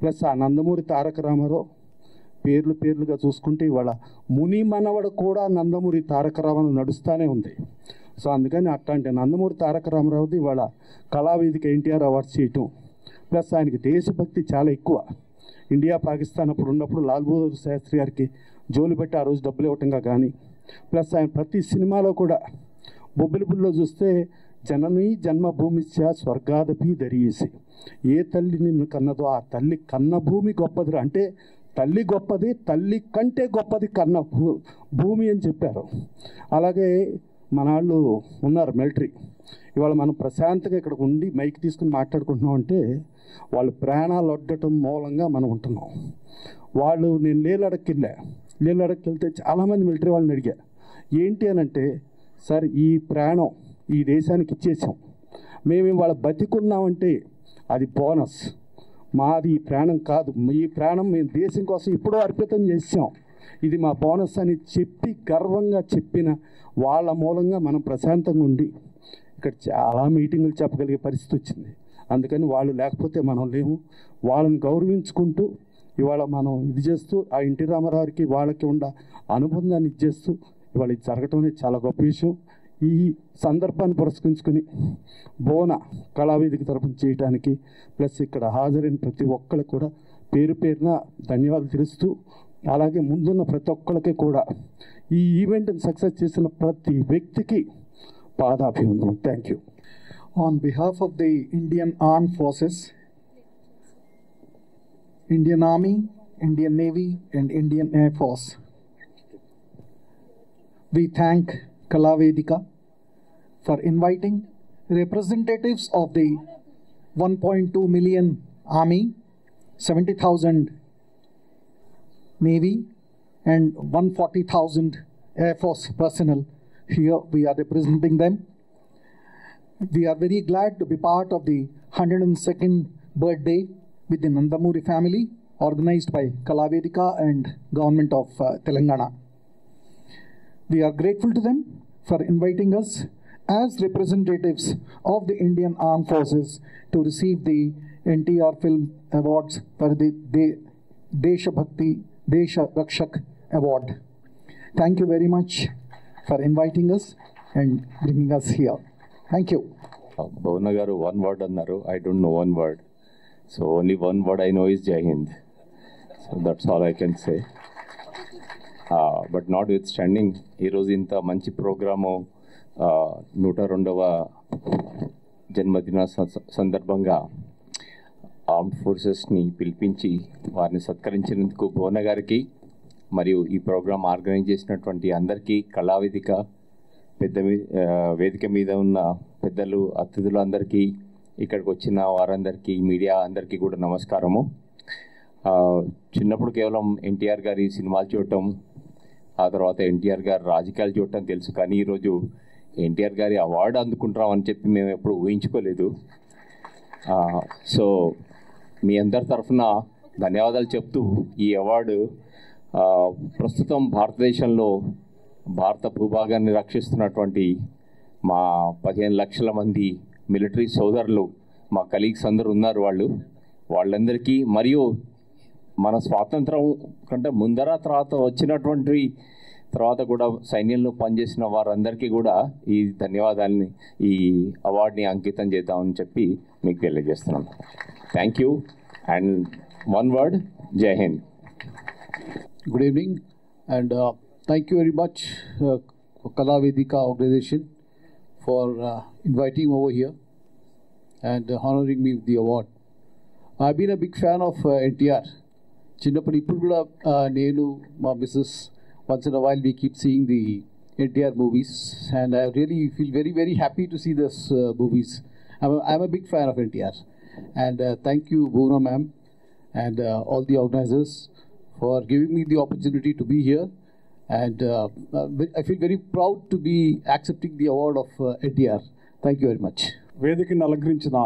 ప్లస్ ఆ నందమూరి తారక రామారావు పేర్లుగా చూసుకుంటే ఇవాళ ముని మనవడు కూడా నందమూరి తారక రామారావు నడుస్తూనే ఉంది. సో అందుకని అట్లాంటి నందమూరి తారక రామారావుది ఇవాళ కళావేదిక ఎన్టీఆర్ అవార్డ్స్ చేయటం, ప్లస్ ఆయనకి దేశభక్తి చాలా ఎక్కువ. ఇండియా పాకిస్తాన్ అప్పుడు ఉన్నప్పుడు లాల్ బహదూర్ శాస్త్రి గారికి జోలు పెట్టి ఆ రోజు డబ్బులు ఇవ్వటంగా కానీ, ప్లస్ ఆయన ప్రతి సినిమాలో కూడా బొబ్బిలిపుల్లో చూస్తే జననీ జన్మభూమిశ్చ స్వర్గాదపి దరియేసి, ఏ తల్లి నిన్ను కన్నదో ఆ తల్లి కన్న భూమి గొప్పది, అంటే తల్లి గొప్పది, తల్లి కంటే గొప్పది కన్న భూమి అని చెప్పారు. అలాగే మన వాళ్ళు ఉన్నారు మిలిటరీ, ఇవాళ మనం ప్రశాంతంగా ఇక్కడ ఉండి మైక్ తీసుకుని మాట్లాడుకుంటున్నాం అంటే వాళ్ళు ప్రాణాలు ఒడ్డటం మూలంగా మనం ఉంటున్నాం. వాళ్ళు నేను లేలడక్కి వెళ్తే చాలామంది మిలిటరీ వాళ్ళని అడిగా, ఏంటి అని అంటే, సార్ ఈ ప్రాణం ఈ దేశానికి ఇచ్చేసాం, మేము ఇవాళ బతికున్నామంటే అది బోనస్, మాది ఈ ప్రాణం కాదు, ఈ ప్రాణం మేము దేశం కోసం ఎప్పుడో అర్పితం చేసాం, ఇది మా బోనస్ అని చెప్పి గర్వంగా చెప్పిన వాళ్ళ మూలంగా మనం ప్రశాంతంగా ఉండి ఇక్కడ చాలా మీటింగులు చెప్పగలిగే పరిస్థితి వచ్చింది. అందుకని వాళ్ళు లేకపోతే మనం లేము. వాళ్ళని గౌరవించుకుంటూ ఇవాళ మనం ఇది చేస్తూ ఆ ఎన్టీ రామారావుకి వాళ్ళకి ఉన్న అనుబంధాన్ని ఇచ్చేస్తూ ఇవాళ ఇది జరగటం అనేది చాలా గొప్ప విషయం. ఈ సందర్భాన్ని పురస్కరించుకొని బోన కళావేదిక తరపున చేయడానికి ప్లస్ ఇక్కడ హాజరైన ప్రతి ఒక్కరికి కూడా పేరున ధన్యవాదాలు తెలుస్తూ, అలాగే ముందున్న ప్రతి ఒక్కరికి కూడా ఈ ఈవెంట్ని సక్సెస్ చేసిన ప్రతి వ్యక్తికి పాదాభివందనం. Thank you. On behalf of the Indian Armed Forces, Indian Army, Indian Navy and Indian Air Force, we thank Kalavedika for inviting representatives of the 1.2 million Army, 70,000 Navy and 140,000 Air Force personnel. Here we are representing them. We are very glad to be part of the 102nd birthday with the Nandamuri family, organized by Kalavedika and Government of Telangana. We are grateful to them for inviting us as representatives of the Indian Armed Forces to receive the NTR Film Awards for the Desha Bhakti Desha Rakshak Award. Thank you very much for inviting us and bringing us here. Thank you. Bhavana garu, one word annaru. I don't know one word. So only one word I know is Jai Hind. So that's all I can say. But notwithstanding, ఈ రోజు ఇంత మంచి ప్రోగ్రాము 102వ జన్మదిన సందర్భంగా ఆర్మ్డ్ ఫోర్సెస్ని పిలిపించి వారిని సత్కరించినందుకు భువన గారికి మరియు ఈ ప్రోగ్రాం ఆర్గనైజ్ చేసినటువంటి అందరికీ కళావేదిక వేదిక మీద ఉన్న పెద్దలు అతిథులు అందరికీ ఇక్కడికి వచ్చిన వారందరికీ మీడియా అందరికీ కూడా నమస్కారము. చిన్నప్పుడు కేవలం ఎన్టీఆర్ గారి సినిమాలు చూడటం, ఆ తర్వాత ఎన్టీఆర్ గారి రాజకీయాలు చూడటం తెలుసు. కానీ ఈరోజు ఎన్టీఆర్ గారి అవార్డు అందుకుంటామని చెప్పి మేము ఎప్పుడు ఊహించుకోలేదు. సో మీ అందరి తరఫున ధన్యవాదాలు చెప్తూ ఈ అవార్డు ప్రస్తుతం భారతదేశంలో భారత భూభాగాన్ని రక్షిస్తున్నటువంటి మా 15 లక్షల మంది మిలిటరీ సోదరులు, మా కలీగ్స్ అందరూ ఉన్నారు. వాళ్ళందరికీ మరియు మన స్వాతంత్రం కంటే ముందర తర్వాత కూడా సైన్యంలో పనిచేసిన వారందరికీ కూడా ఈ ధన్యవాదాలని, ఈ అవార్డుని అంకితం చేద్దామని చెప్పి మీకు తెలియజేస్తున్నాను. Thank you and one word, జై Hind. Good evening, and thank you very much, Kalavedika organization, for inviting me over here and honoring me with the award. I've been a big fan of NTR. చిన్నప్పుడు ఇప్పుడు కూడా నేను మా missus once in a while we keep seeing the NTR movies, and I really feel very, very happy to see this movies. I'm a big fan of NTR, and thank you, Bhuvana ma'am, and all the organizers for giving me the opportunity to be here, and I feel very proud to be accepting the award of NTR. Thank you very much. వేదికను అలంకరించిన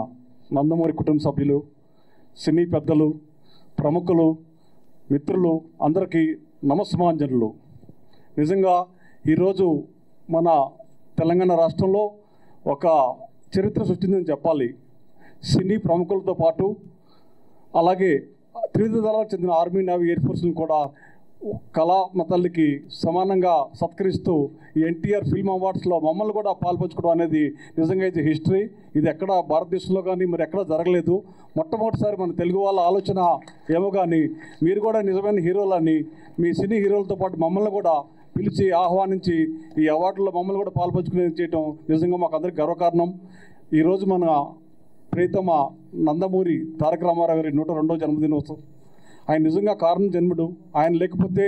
నందమూరి కుటుంబ సభ్యులు, సినీ పెద్దలు, ప్రముఖులు, మిత్రులు అందరికీ నమస్మాంజనులు. నిజంగా ఈరోజు మన తెలంగాణ రాష్ట్రంలో ఒక చరిత్ర సృష్టిందని చెప్పాలి. సినీ ప్రముఖులతో పాటు అలాగే త్రివిధ దళాలకు చెందిన ఆర్మీ, నేవీ, ఎయిర్ ఫోర్స్ని కూడా కళా మతల్లికి సమానంగా సత్కరిస్తూ ఈ ఎన్టీఆర్ ఫిల్మ్ అవార్డ్స్లో మమ్మల్ని కూడా పాల్పంచుకోవడం అనేది నిజంగా ఇది హిస్టరీ. ఇది ఎక్కడ భారతదేశంలో కానీ మరి ఎక్కడ జరగలేదు. మొట్టమొదటిసారి మన తెలుగు వాళ్ళ ఆలోచన ఏమో కానీ మీరు కూడా నిజమైన హీరోలని, మీ సినీ హీరోలతో పాటు మమ్మల్ని కూడా పిలిచి ఆహ్వానించి ఈ అవార్డులో మమ్మల్ని కూడా పాల్పంచుకునే చేయటం నిజంగా మాకు అందరికీ గర్వకారణం. ఈరోజు మన ప్రియతమ నందమూరి తారక రామారావు గారి 102వ జన్మదినోత్సవం. ఆయన నిజంగా కారణ జన్ముడు. ఆయన లేకపోతే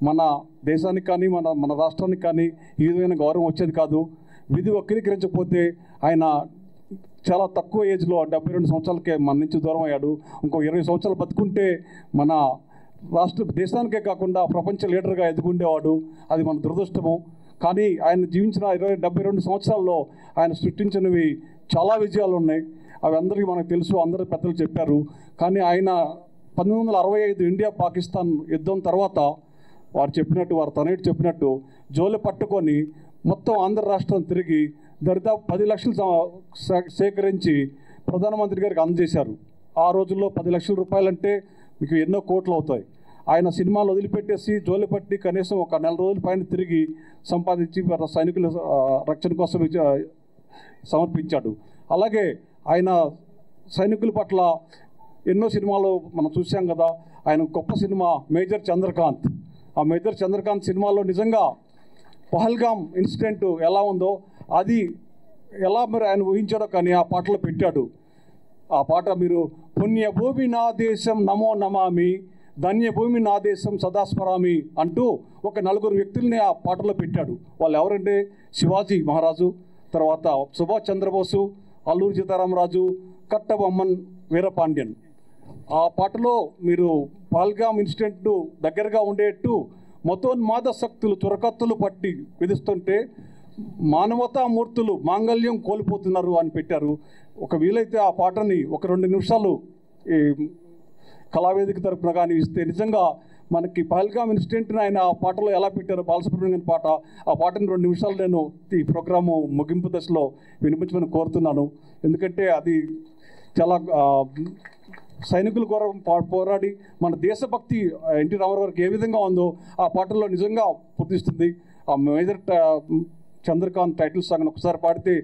మన దేశానికి కానీ మన రాష్ట్రానికి కానీ ఈ విధమైన గౌరవం వచ్చేది కాదు. విధి వక్రీకరించకపోతే ఆయన చాలా తక్కువ ఏజ్లో 72 సంవత్సరాలకే మన నుంచి దూరం అయ్యాడు. ఇంకో 20 సంవత్సరాలు బతుకుంటే మన దేశానికే కాకుండా ప్రపంచ లీడర్గా ఎదుగుండేవాడు. అది మన దురదృష్టము. కానీ ఆయన జీవించిన 72 సంవత్సరాల్లో ఆయన సృష్టించినవి చాలా విజయాలు ఉన్నాయి. అవి అందరికీ మనకు తెలుసు, అందరూ పెద్దలు చెప్పారు. కానీ ఆయన 1965 ఇండియా పాకిస్తాన్ యుద్ధం తర్వాత వారు తనయుడు చెప్పినట్టు జోలి పట్టుకొని మొత్తం ఆంధ్ర రాష్ట్రం తిరిగి దరిదాపు 10 లక్షలు సేకరించి ప్రధానమంత్రి గారికి అందజేశారు. ఆ రోజుల్లో 10 లక్షల రూపాయలంటే మీకు ఎన్నో కోట్లు అవుతాయి. ఆయన సినిమాలు వదిలిపెట్టేసి జోలి పట్టి కనీసం ఒక 4 రోజుల పైన తిరిగి సంపాదించి సైనికుల రక్షణ కోసం సమర్పించాడు. అలాగే ఆయన సైనికుల పట్ల ఎన్నో సినిమాలు మనం చూసాం కదా. ఆయన గొప్ప సినిమా మేజర్ చంద్రకాంత్. ఆ మేజర్ చంద్రకాంత్ సినిమాలో నిజంగా పహల్గామ్ ఇన్సిడెంట్ ఎలా ఉందో అది ఎలా మరి ఆయన ఊహించాడో కానీ ఆ పాటలో పెట్టాడు. ఆ పాట మీరు పుణ్యభూమి నా దేశం నమో నమామి, ధన్యభూమి నా దేశం సదాస్మరామి అంటూ ఒక 4 వ్యక్తుల్ని ఆ పాటలో పెట్టాడు. వాళ్ళు ఎవరంటే శివాజీ మహారాజు, తర్వాత సుభాష్ చంద్రబోసు, అల్లూరి సీతారామరాజు, కట్టబొమ్మన్ వీరపాండ్యన్. ఆ పాటలో మీరు పహల్గామ్ ఇన్సిడెంట్ దగ్గరగా ఉండేట్టు మతోన్మాద శక్తులు చురకత్తులు పట్టి విధిస్తుంటే మానవతామూర్తులు మాంగళ్యం కోల్పోతున్నారు అని పెట్టారు. ఒక వీలైతే ఆ పాటని ఒక 2 నిమిషాలు ఈ కళావేదిక తరపున కానీ ఇస్తే నిజంగా మనకి పహల్గామ్ ఇన్సిడెంట్ని ఆయన ఆ పాటలో ఎలా పెట్టారో బాలసుబ్రహ్మణ్యం పాట, ఆ పాటని 2 నిమిషాలు నేను ఈ ప్రోగ్రాము ముగింపు దశలో వినిపించమని కోరుతున్నాను. ఎందుకంటే అది చాలా సైనికుల కోసం పోరాడి మన దేశభక్తి ఎన్టీ రామారావు గారికి ఏ విధంగా ఉందో ఆ పాటల్లో నిజంగా పూర్తిస్తుంది. ఆ మేజర్ చంద్రకాంత్ టైటిల్ సాంగ్ ఒకసారి పాడితే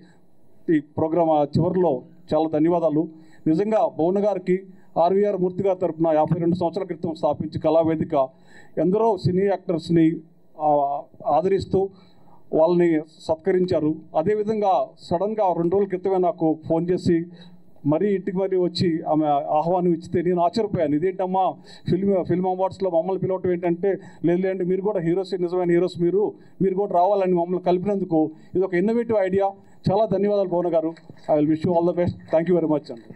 ఈ ప్రోగ్రామ్ చివరిలో చాలా ధన్యవాదాలు. నిజంగా భువన గారికి ఆర్వీఆర్ మూర్తి గారి తరఫున 52 సంవత్సరాల క్రితం స్థాపించి కళావేదిక ఎందరో సినీ యాక్టర్స్ని ఆదరిస్తూ వాళ్ళని సత్కరించారు. అదేవిధంగా సడన్గా 2 రోజుల క్రితమే నాకు ఫోన్ చేసి మరీ ఇంటికి మరీ వచ్చి ఆమె ఆహ్వానం ఇచ్చితే నేను ఆశ్చర్యపోయాను. ఇదేంటమ్మా ఫిల్మ్ అవార్డ్స్లో మమ్మల్ని పిలవటం ఏంటంటే, లేదండి మీరు కూడా హీరోస్, నిజమైన హీరోస్ మీరు కూడా రావాలని మమ్మల్ని కలిపినందుకు ఇది ఒక ఇన్నోవేటివ్ ఐడియా. చాలా ధన్యవాదాలు భువన గారు. I will wish you all the best. Thank you very much అండి.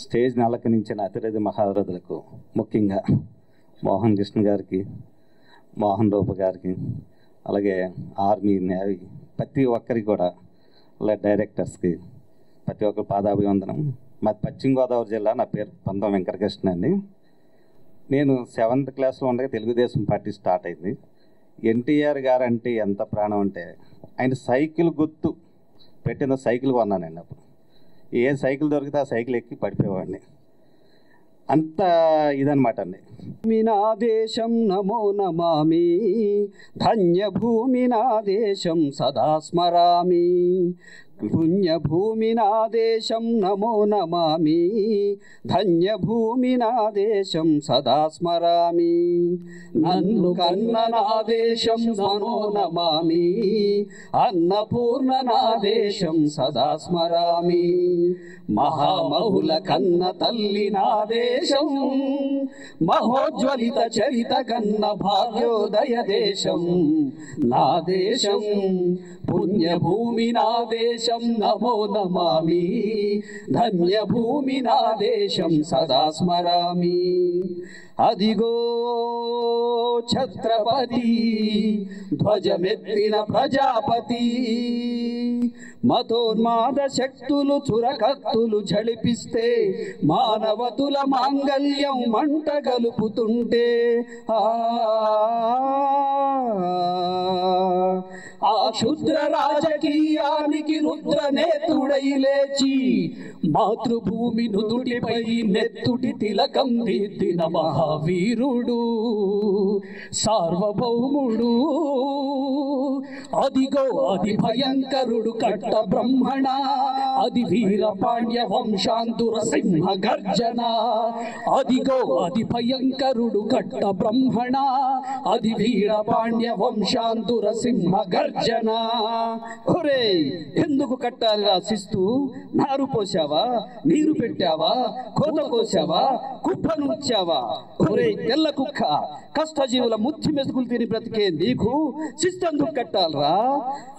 స్టేజ్ని అలంకరించిన అతిరథి మహారథులకు, ముఖ్యంగా మోహన్ కృష్ణ గారికి, మోహన్ రూప గారికి, అలాగే ఆర్మీ, నేవీ, ప్రతి ఒక్కరికి కూడా, అలాగే డైరెక్టర్స్కి ప్రతి ఒక్కరు పాదాభివందనం. మాది పశ్చిమ గోదావరి జిల్లా. నా పేరు పంతం వెంకటకృష్ణ అండి. నేను 7th క్లాస్లో ఉండగా తెలుగుదేశం పార్టీ స్టార్ట్ అయింది. ఎన్టీఆర్ గారు అంటే ఎంత ప్రాణం అంటే, ఆయన సైకిల్ గుర్తు పెట్టిన సైకిల్ కొన్నానండి. అప్పుడు ఏ సైకిల్ దొరికితే ఆ సైకిల్ ఎక్కి పడిపోయేవాడిని. అంత ఇదనమాట అండి. భూమి నా దేశం నమో నమామి, ధన్యభూమి నా దేశం సదా స్మరామి. పుణ్యభూమి నా దేశం నమో నమామి, ధన్యభూమి నా దేశం సదా స్మరామి. నన్ను కన్న నా దేశం నమో నమామి, అన్నపూర్ణ నా దేశం సదా స్మరామి. మహామహుల కన్న తల్లి నా దేశం, మహోజ్వలిత చరిత కన్న భాగ్యోదయ దేశం నా దేశం. పుణ్యభూమి నా దేశం నమో నమామి, ధన్యభూమి నా దేశం సదా స్మరామి. అదిగో ఛత్రపతి ధ్వజమెత్తిన ప్రజాపతి, మతోన్మాద శక్తులు చురకత్తులు ఝళిపిస్తే మానవతుల మాంగల్యం మంట గలుపుతుంటే, ఆ క్షుద్ర రాజకీయానికి రుద్రనేతుడై లేచి మాతృభూమి నుదుటిపై నెత్తుటి తిలకం దిద్దిన మహావీరుడు సార్వభౌముడు. అదిగో అది భయంకరుడు కట్ట బ్రహ్మణ, అది వీర పాండ్య వంశాంతుర సింహ గర్జన. అదిగో అది భయంకరుడు కట్ట బ్రహ్మణ, అది వీర పాండ్య వంశాంతుర సింహ గర్జన. ఒరే ఎందుకు కట్టాలి రాసిస్తూ? నారు పోసావా, నీరు పెట్టావా, కోత కోసావా, కుప్పనుంచావా? ఒరే తెల్ల కుక్క, కష్టజీవుల ముచ్చి మెతుకులు తిని బ్రతికే నీకు శిస్తందుకు కట్టాలరా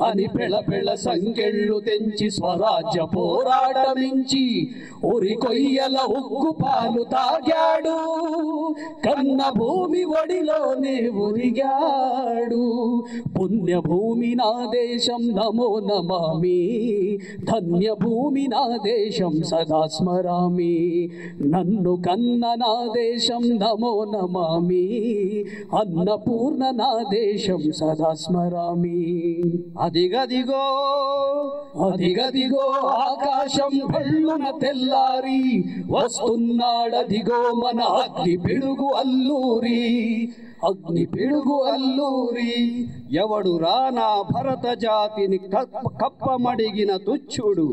అని పెళ్ళ పెళ్ళ సంకెళ్ళు తెంచి స్వరాజ్య పోరాటమించి ఉరి కొయ్యల ఉగ్గు పాలు తాగాడు. కన్న భూమి ఒడిలోనే ఉరిగాడు. పుణ్యభూమి నా దేశం నమో నమామి, ధన్యభూమి నా దేశం సదా స్మరామి. నన్ను కన్న నా దేశం నమో నమామి, అన్నపూర్ణ నా దేశం సదా స్మరామి. అదిగదిగో అదిగదిగో ఆకాశం భళ్ళున తెల్లారి వస్తున్నాడదిగో మన అగ్ని పిడుగు అల్లూరి. అగ్ని పిడుగు అల్లూరి ఎవడు రానా భరత జాతిని కప్పమడిగిన తుచ్చుడు.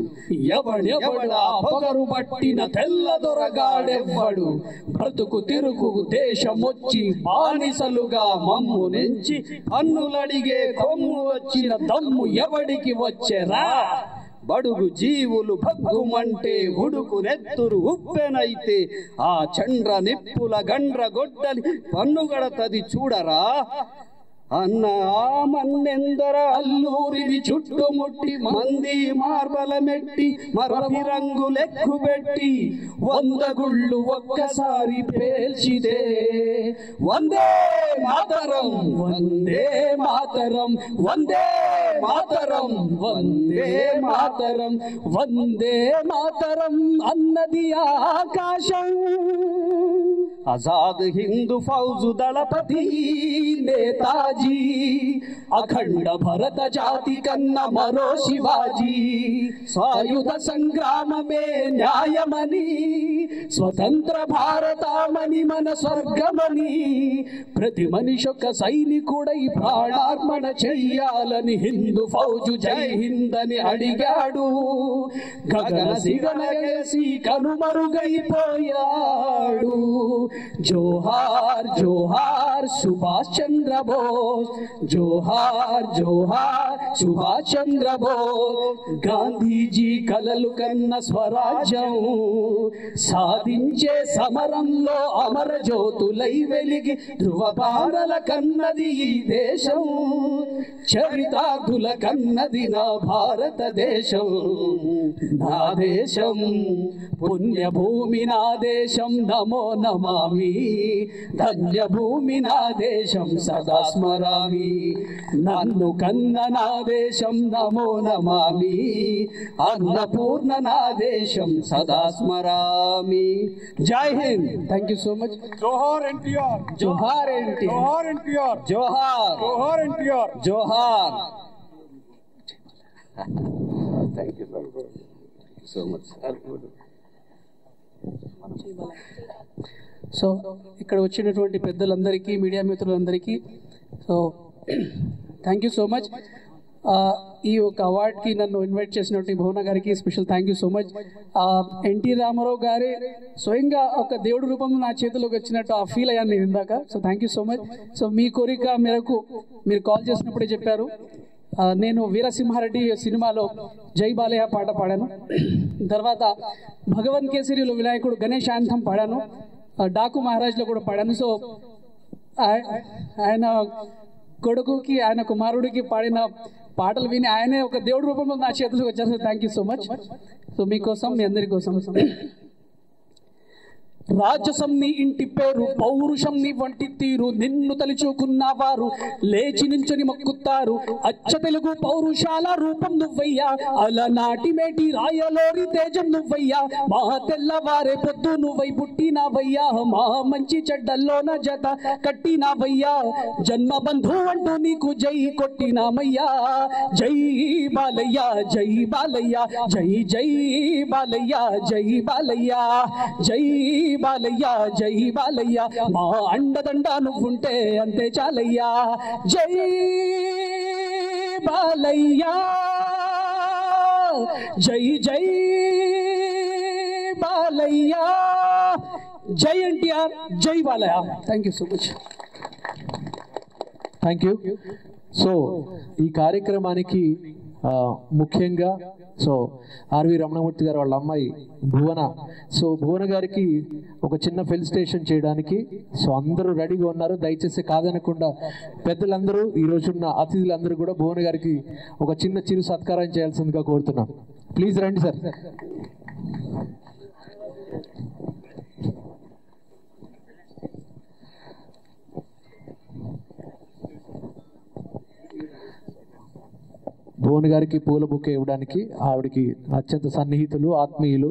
ఎవడెవడా పొగరు పట్టిన తెల్ల దొరగాడెవ్వడు. బ్రతుకు తిరుగు దేశమొచ్చి బానిసలుగా మమ్ము నెంచి పన్నులడిగే కొమ్ము వచ్చిన దమ్ము ఎవడికి వచ్చెరా. బడుగు జీవులు భగ్గుమంటే ఉడుకు నెత్తురు ఉప్పెనైతే ఆ చండ్ర నిప్పుల గండ్ర గొడ్డలి పన్నుగడతది చూడరా. అన్న మన్నెందర అల్లూరిని చుట్టుముట్టి మంది మార్బల మెట్టి మరపి రంగులెక్కు పెట్టి 100 గుళ్ళు ఒక్కసారి పేల్చిదే వందే మాతరం వందే మాతరం వందే మాతరం వందే మాతరం వందే మాతరం అన్నది ఆకాశం ఆజాద్ హిందూ ఫౌజు దళపతి నేతాజీ అఖండ భరత జాతి కన్న మరో శివాజీ సాయుధ సంగ్రామమే న్యాయమని స్వతంత్ర భారతమని మన స్వర్గమని ప్రతి మనిషి ఒక సైనికుడై ప్రాణార్పణ చెయ్యాలని హిందూ ఫౌజు జై హింద్ అని అడిగాడు గగన సిగనగేసి కనుమరుగైపోయాడు జోహార్ జోహార్ సుభాష్ చంద్ర బోస్ జోహార్ జోహార్ సుభాష్ చంద్ర బోస్ గాంధీజీ కలలు కన్న స్వరాజ్యం సాధించే సమరంలో అమర జ్యోతులై వెలిగి ధృవపారల కన్నది ఈ దేశం చరితార్థుల కన్నది నా భారతదేశం నా దేశం పుణ్యభూమి నా దేశం నమో నమామి ధన్యభూమి నా దేశం సదా స్మరామి నన్ను కన్న నా దేశం నమో నమామి అన్నపూర్ణ నా దేశం సదా స్మరామి జై Hind thank you so much జోహార్ ఎన్టీఆర్ జోహార్ ఎన్టీఆర్ జోహార్ ఎన్టీఆర్ జోహార్ జోహార్ ఎన్టీఆర్ జోహార్ thank you so much so ఇక్కడ వచ్చినటువంటి పెద్దలందరికీ మీడియా మిత్రులందరికీ so thank you so much ఈ ఒక అవార్డ్కి నన్ను ఇన్వైట్ చేసినటువంటి భువన గారికి special thank you so much NT Rama Rao గారే స్వయంగా ఒక దేవుడి రూపంలో నా చేతిలోకి వచ్చినట్టు ఆ ఫీల్ అయ్యాను నేను ఇందాక so thank you so much so మీ కోరిక మేరకు మీరు కాల్ చేసినప్పుడే చెప్పారు నేను వీరసింహారెడ్డి సినిమాలో జై బాలయ్య పాట పాడాను తర్వాత భగవన్ కేసరిలో వినాయకుడు గణేష్ యాంథం పాడాను డాకు మహారాజ్లో కూడా పాడాను సో ఆయన కొడుకుకి ఆయన కుమారుడికి పాడిన పాటలు విని ఆయనే ఒక దేవుడి రూపంలో నా చేతులకు వచ్చారు thank you so much so మీకోసం మీ అందరి కోసం రాజసం నీ ఇంటి పేరు పౌరుషం నీ వంటి తీరు నిన్ను తలుచుకున్న వారు లేచి నించుని మొక్కుతారు అచ్చ తెలుగు పౌరుషాల రూపం నువ్వయ్యా అలనాటి మేటి రాయలోరి తేజం నువ్వయ్యా మా తెల్లవారే పొద్దు నువ్వై పుట్టినావయ్యా మా మంచి చెడ్డల్లోన జత కట్టినావయ్యా జన్మ బంధు అంటూ నీకు జై కొట్టినామయ్యా జై బాలయ్య జై బాలయ్య జై జై బాలయ్య జై బాలయ్య జై బాలయ్య జై బాలయ్య మా అండదండ నువ్వుంటే అంతే చాలయ్యా జై బాలయ్య జై జై బాలయ్య జై ఎన్టీఆర్ జై Balayya thank you so much thank you so ఈ కార్యక్రమానికి ముఖ్యంగా సో ఆర్వి రమణమూర్తి గారు వాళ్ళ అమ్మాయి భువన సో భువన గారికి ఒక చిన్న ఫెలిసిటేషన్ చేయడానికి సో అందరూ రెడీగా ఉన్నారు దయచేసి కాదనకుండా పెద్దలందరూ ఈ రోజున్న అతిథులందరూ కూడా భువన గారికి ఒక చిన్న చిరు సత్కారం చేయాల్సిందిగా కోరుతున్నాం ప్లీజ్ రండి సార్ భువన్ గారికి పూల బుక్క ఇవ్వడానికి ఆవిడకి అత్యంత సన్నిహితులు ఆత్మీయులు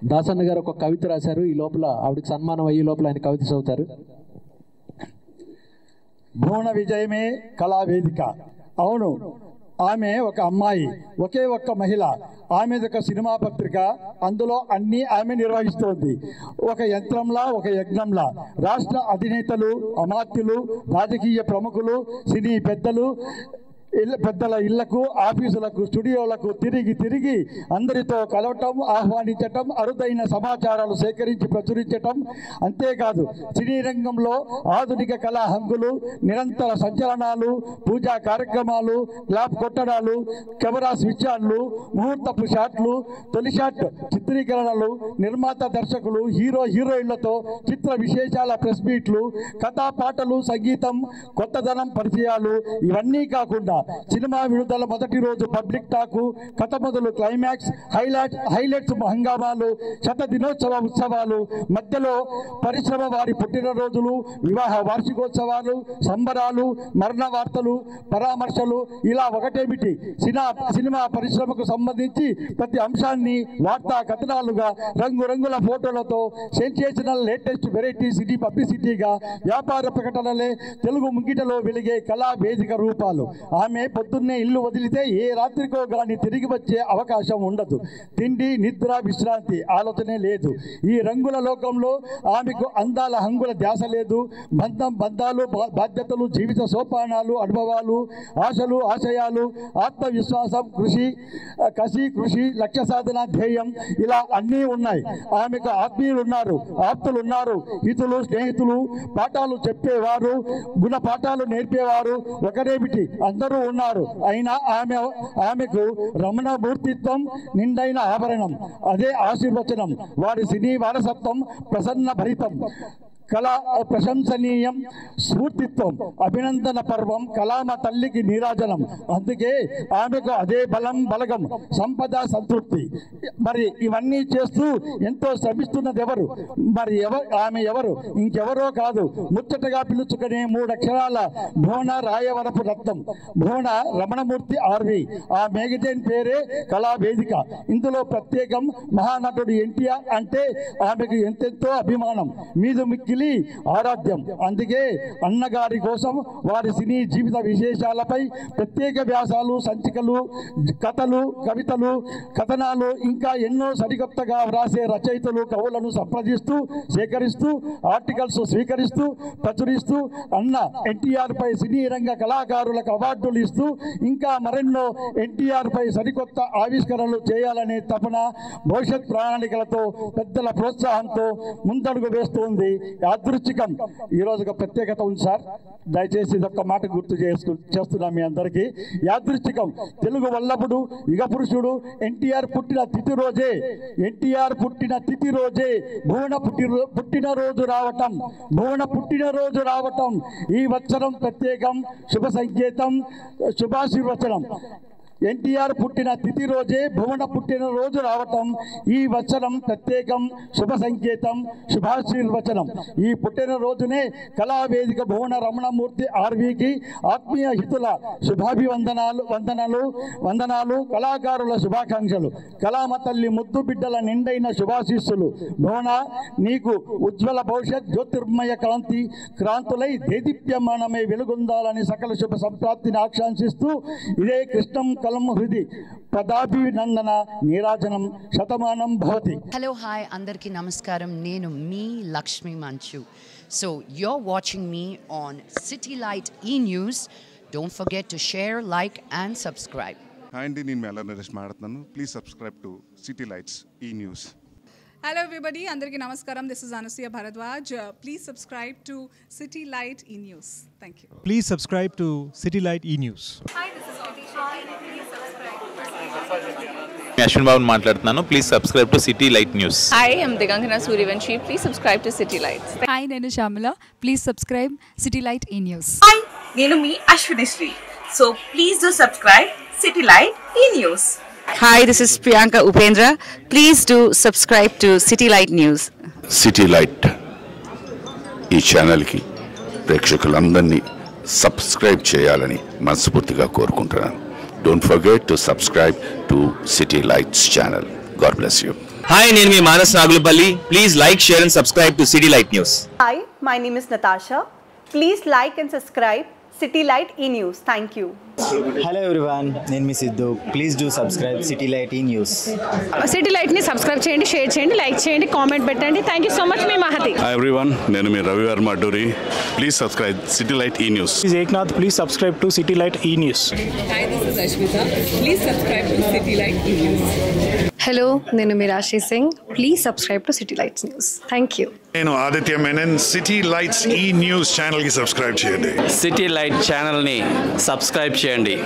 దాసన్న గారు ఒక కవిత రాశారు ఈ లోపల ఆవిడకి సన్మానం అయ్యే లోపల ఆయన కవిత చదువుతారు భువన విజయమే కళావేదిక అవును ఆమె ఒక అమ్మాయి ఒకే ఒక్క మహిళ ఆమెది ఒక సినిమా పత్రిక అందులో అన్నీ ఆమె నిర్వహిస్తోంది ఒక యంత్రంలా ఒక యజ్ఞంలా రాష్ట్ర అధినేతలు అమాత్యులు రాజకీయ ప్రముఖులు సినీ పెద్దలు పెద్దల ఇళ్లకు, ఆఫీసులకు, స్టూడియోలకు తిరిగి అందరితో కలవటం, ఆహ్వానించటం, అరుదైన సమాచారాలు సేకరించి ప్రచురించటం. అంతేకాదు సినీ రంగంలో ఆధునిక కళా హంగులు, నిరంతర సంచలనాలు, పూజా కార్యక్రమాలు, క్లాప్ కొట్టడాలు, కెమెరా స్విచ్ ఆన్లు, ముహూర్తపు షాట్లు, తొలి షాట్ చిత్రీకరణలు, నిర్మాత దర్శకులు, హీరోయిన్లతో చిత్ర విశేషాల ప్రెస్ మీట్లు, కథా పాటలు, సంగీతం, కొత్తదనం పరిచయాలు. ఇవన్నీ కాకుండా సినిమా విడుదల మొదటి రోజు పబ్లిక్ టాకు, కథ మొదలు క్లైమాక్స్, హైలైట్స్, హంగామాలు, దినోత్సవ ఉత్సవాలు, మధ్యలో పరిశ్రమ వారి పుట్టినరోజులు, వివాహ వార్షికోత్సవాలు, సంబరాలు, మరణ వార్తలు, పరామర్శలు, ఇలా ఒకటేమిటి సినిమా పరిశ్రమకు సంబంధించి ప్రతి అంశాన్ని వార్తా కథనాలుగా రంగురంగుల ఫోటోలతో సెన్సేషనల్ లేటెస్ట్ వెరైటీ సిటీ పబ్లిసిటీగా వ్యాపార ప్రకటనలే తెలుగు ముంగిటలో వెలిగే కళా వేదిక రూపాలు. ఆమె పొద్దున్నే ఇల్లు వదిలితే ఏ రాత్రికో గాని తిరిగి వచ్చే అవకాశం ఉండదు. తిండి, నిద్ర, విశ్రాంతి ఆలోచనే లేదు. ఈ రంగుల లోకంలో ఆమెకు అందాల హంగుల ధ్యాస లేదు. బంధాలు, బాధ్యతలు, జీవిత సోపానాలు, అనుభవాలు, ఆశలు, ఆశయాలు, ఆత్మవిశ్వాసం, కృషి, లక్ష్య సాధన, ధ్యేయం, ఇలా అన్నీ ఉన్నాయి. ఆమెకు ఆత్మీయులు ఉన్నారు, ఆప్తులు ఉన్నారు, హితులు, స్నేహితులు, పాఠాలు చెప్పేవారు, గుణ పాఠాలు నేర్పేవారు ఒకరేమిటి అందరూ ఉన్నారు. అయినా ఆమెకు రమణమూర్తిత్వం నిండైన ఆభరణం. అదే ఆశీర్వచనం. వారి సినీ వారసత్వం ప్రసన్న భరితం, కళా ప్రశంసనీయం, స్ఫూర్తిత్వం, అభినందన పర్వం, కళామ తల్లికి నీరాజనం. అందుకే ఆమెకు అదే బలగం, సంపద, సంతృప్తి. మరి ఇవన్నీ చేస్తూ ఎంతో శ్రమిస్తున్నది ఎవరు? మరి ఆమె ఎవరు? ఇంకెవరో కాదు, ముచ్చటగా పిలుచుకునే 3 అక్షరాల భువన రాయవరపు రత్నం, భువన రమణమూర్తి ఆర్వి. ఆ మేగజైన్ పేరే కళావేదిక. ఇందులో ప్రత్యేకం మహానటుడు ఎన్టీఆర్ అంటే ఆమెకు ఎంతెంతో అభిమానం, మీదు మిక్కిలి ఆరాధ్యం. అందుకే అన్నగారి కోసం వారి సినీ జీవిత విశేషాలపై ప్రత్యేక వ్యాసాలు, సంచికలు, కథలు, కవితలు, కథనాలు, ఇంకా ఎన్నో సరికొత్తగా వ్రాసే రచయితలు, కవులను సంప్రదిస్తూ, సేకరిస్తూ, ఆర్టికల్స్ స్వీకరిస్తూ, ప్రచురిస్తూ, అన్న ఎన్టీఆర్ పై సినీ రంగ కళాకారులకు అవార్డులు ఇస్తూ, ఇంకా మరెన్నో ఎన్టీఆర్ పై సరికొత్త ఆవిష్కరణలు చేయాలనే తపన, భవిష్యత్ ప్రణాళికలతో, పెద్దల ప్రోత్సాహంతో ముందడుగు వేస్తుంది. యాదృచ్ఛికం ఈరోజు ఒక ప్రత్యేకత ఉంది సార్, దయచేసి ఇదొక్క మాట గుర్తు చేస్తున్నాం మీ అందరికీ. యాదృచ్ఛికం, తెలుగు వల్లభుడు, యుగ పురుషుడు ఎన్టీఆర్ పుట్టిన తిథి రోజే భువన పుట్టినరోజు రావటం ఈ వత్సరం ప్రత్యేకం, శుభ సంకేతం, శుభాశీర్వచనం. ఎన్టీఆర్ పుట్టిన తిథి రోజే భువన పుట్టినరోజు రావటం ఈ వచనం ప్రత్యేకం, శుభ సంకేతం, శుభాశీర్వచనం. ఈ పుట్టినరోజునే కళావేదిక భువన రమణమూర్తి ఆర్వీకి ఆత్మీయ హితుల వందనాలు, కళాకారుల శుభాకాంక్షలు, కళామ తల్లి ముద్దు బిడ్డల నిండైన శుభాశీస్సులు. భువన నీకు ఉజ్వల భవిష్యత్, జ్యోతిర్మయ క్రాంతులై దేదీప్యమానమై వెలుగొందాలని సకల శుభ సంప్రాప్తిని ఆకాంక్షిస్తూ ఇదే కృష్ణం హృది పదాభినందన నీరాజనం శతమానం భవతి. హలో హాయ్ అందరికీ నమస్కారం. నేను మీ లక్ష్మి మంచు. So you're watching me on City Light E-News. Don't forget to share, like and subscribe. Hi అండి, నేను మెల్ల నరేష్ మాట్లాడుతున్నాను. Please subscribe to City lights E-News. Hello everybody, andarki namaskaram. This is Anusuya Bharadwaj. Please subscribe to City Light E-News. Thank you. Please subscribe to City Light E-News. Hi, this is Kriti Shetty. Please subscribe to City Light. Ashwin Babu మాట్లాడుతున్నాను. Please subscribe to City Light news. Hi, I'm Digangana Suryavanshi. Please subscribe to City Lights. Hi, నేను Shyamala. Please subscribe City Light E news. Hi, నేను మీ Ashwinisri. So please do subscribe City Light E news. Hi, this is Priyanka Upendra. Please do subscribe to City Light News. City Light E ఛానల్కి ప్రేక్షకులందరినీ సబ్స్క్రైబ్ చేయాలని మనస్ఫూర్తిగా కోరుకుంటున్నాను. Don't forget to subscribe to City Lights channel. God bless you. Hi, నేను మీ Manas Nagulapalli. Please like, share and subscribe to City Light news. Hi, my name is Natasha. Please like and subscribe City Light E-News. Thank you. Hello everyone, నేను మీ Siddhu. Please do subscribe City Light E news. City లైట్ని సబ్స్క్రైబ్ చేయండి, షేర్ చేయండి, లైక్ చేయండి, కామెంట్ పెట్టండి. Thank you so much. మీ మహతి. హాయ్ ఎవ్రీవన్, నేను మీ Ravi Varma Adduri. Please subscribe City Light E news. Eknath, please subscribe to City Light E news. Hi, this is Ashwitha. Please subscribe to City Light E news. Hello, నేను Meerashi Singh. Please subscribe to City lights news. Thank you. నేను ఆదిత్య మేనన్. సిటీ లైట్స్ ఈ న్యూస్ ఛానల్కి సబ్స్క్రైబ్ చేయండి. సిటీ లైట్ ఛానల్ని సబ్స్క్రైబ్ చేయండి.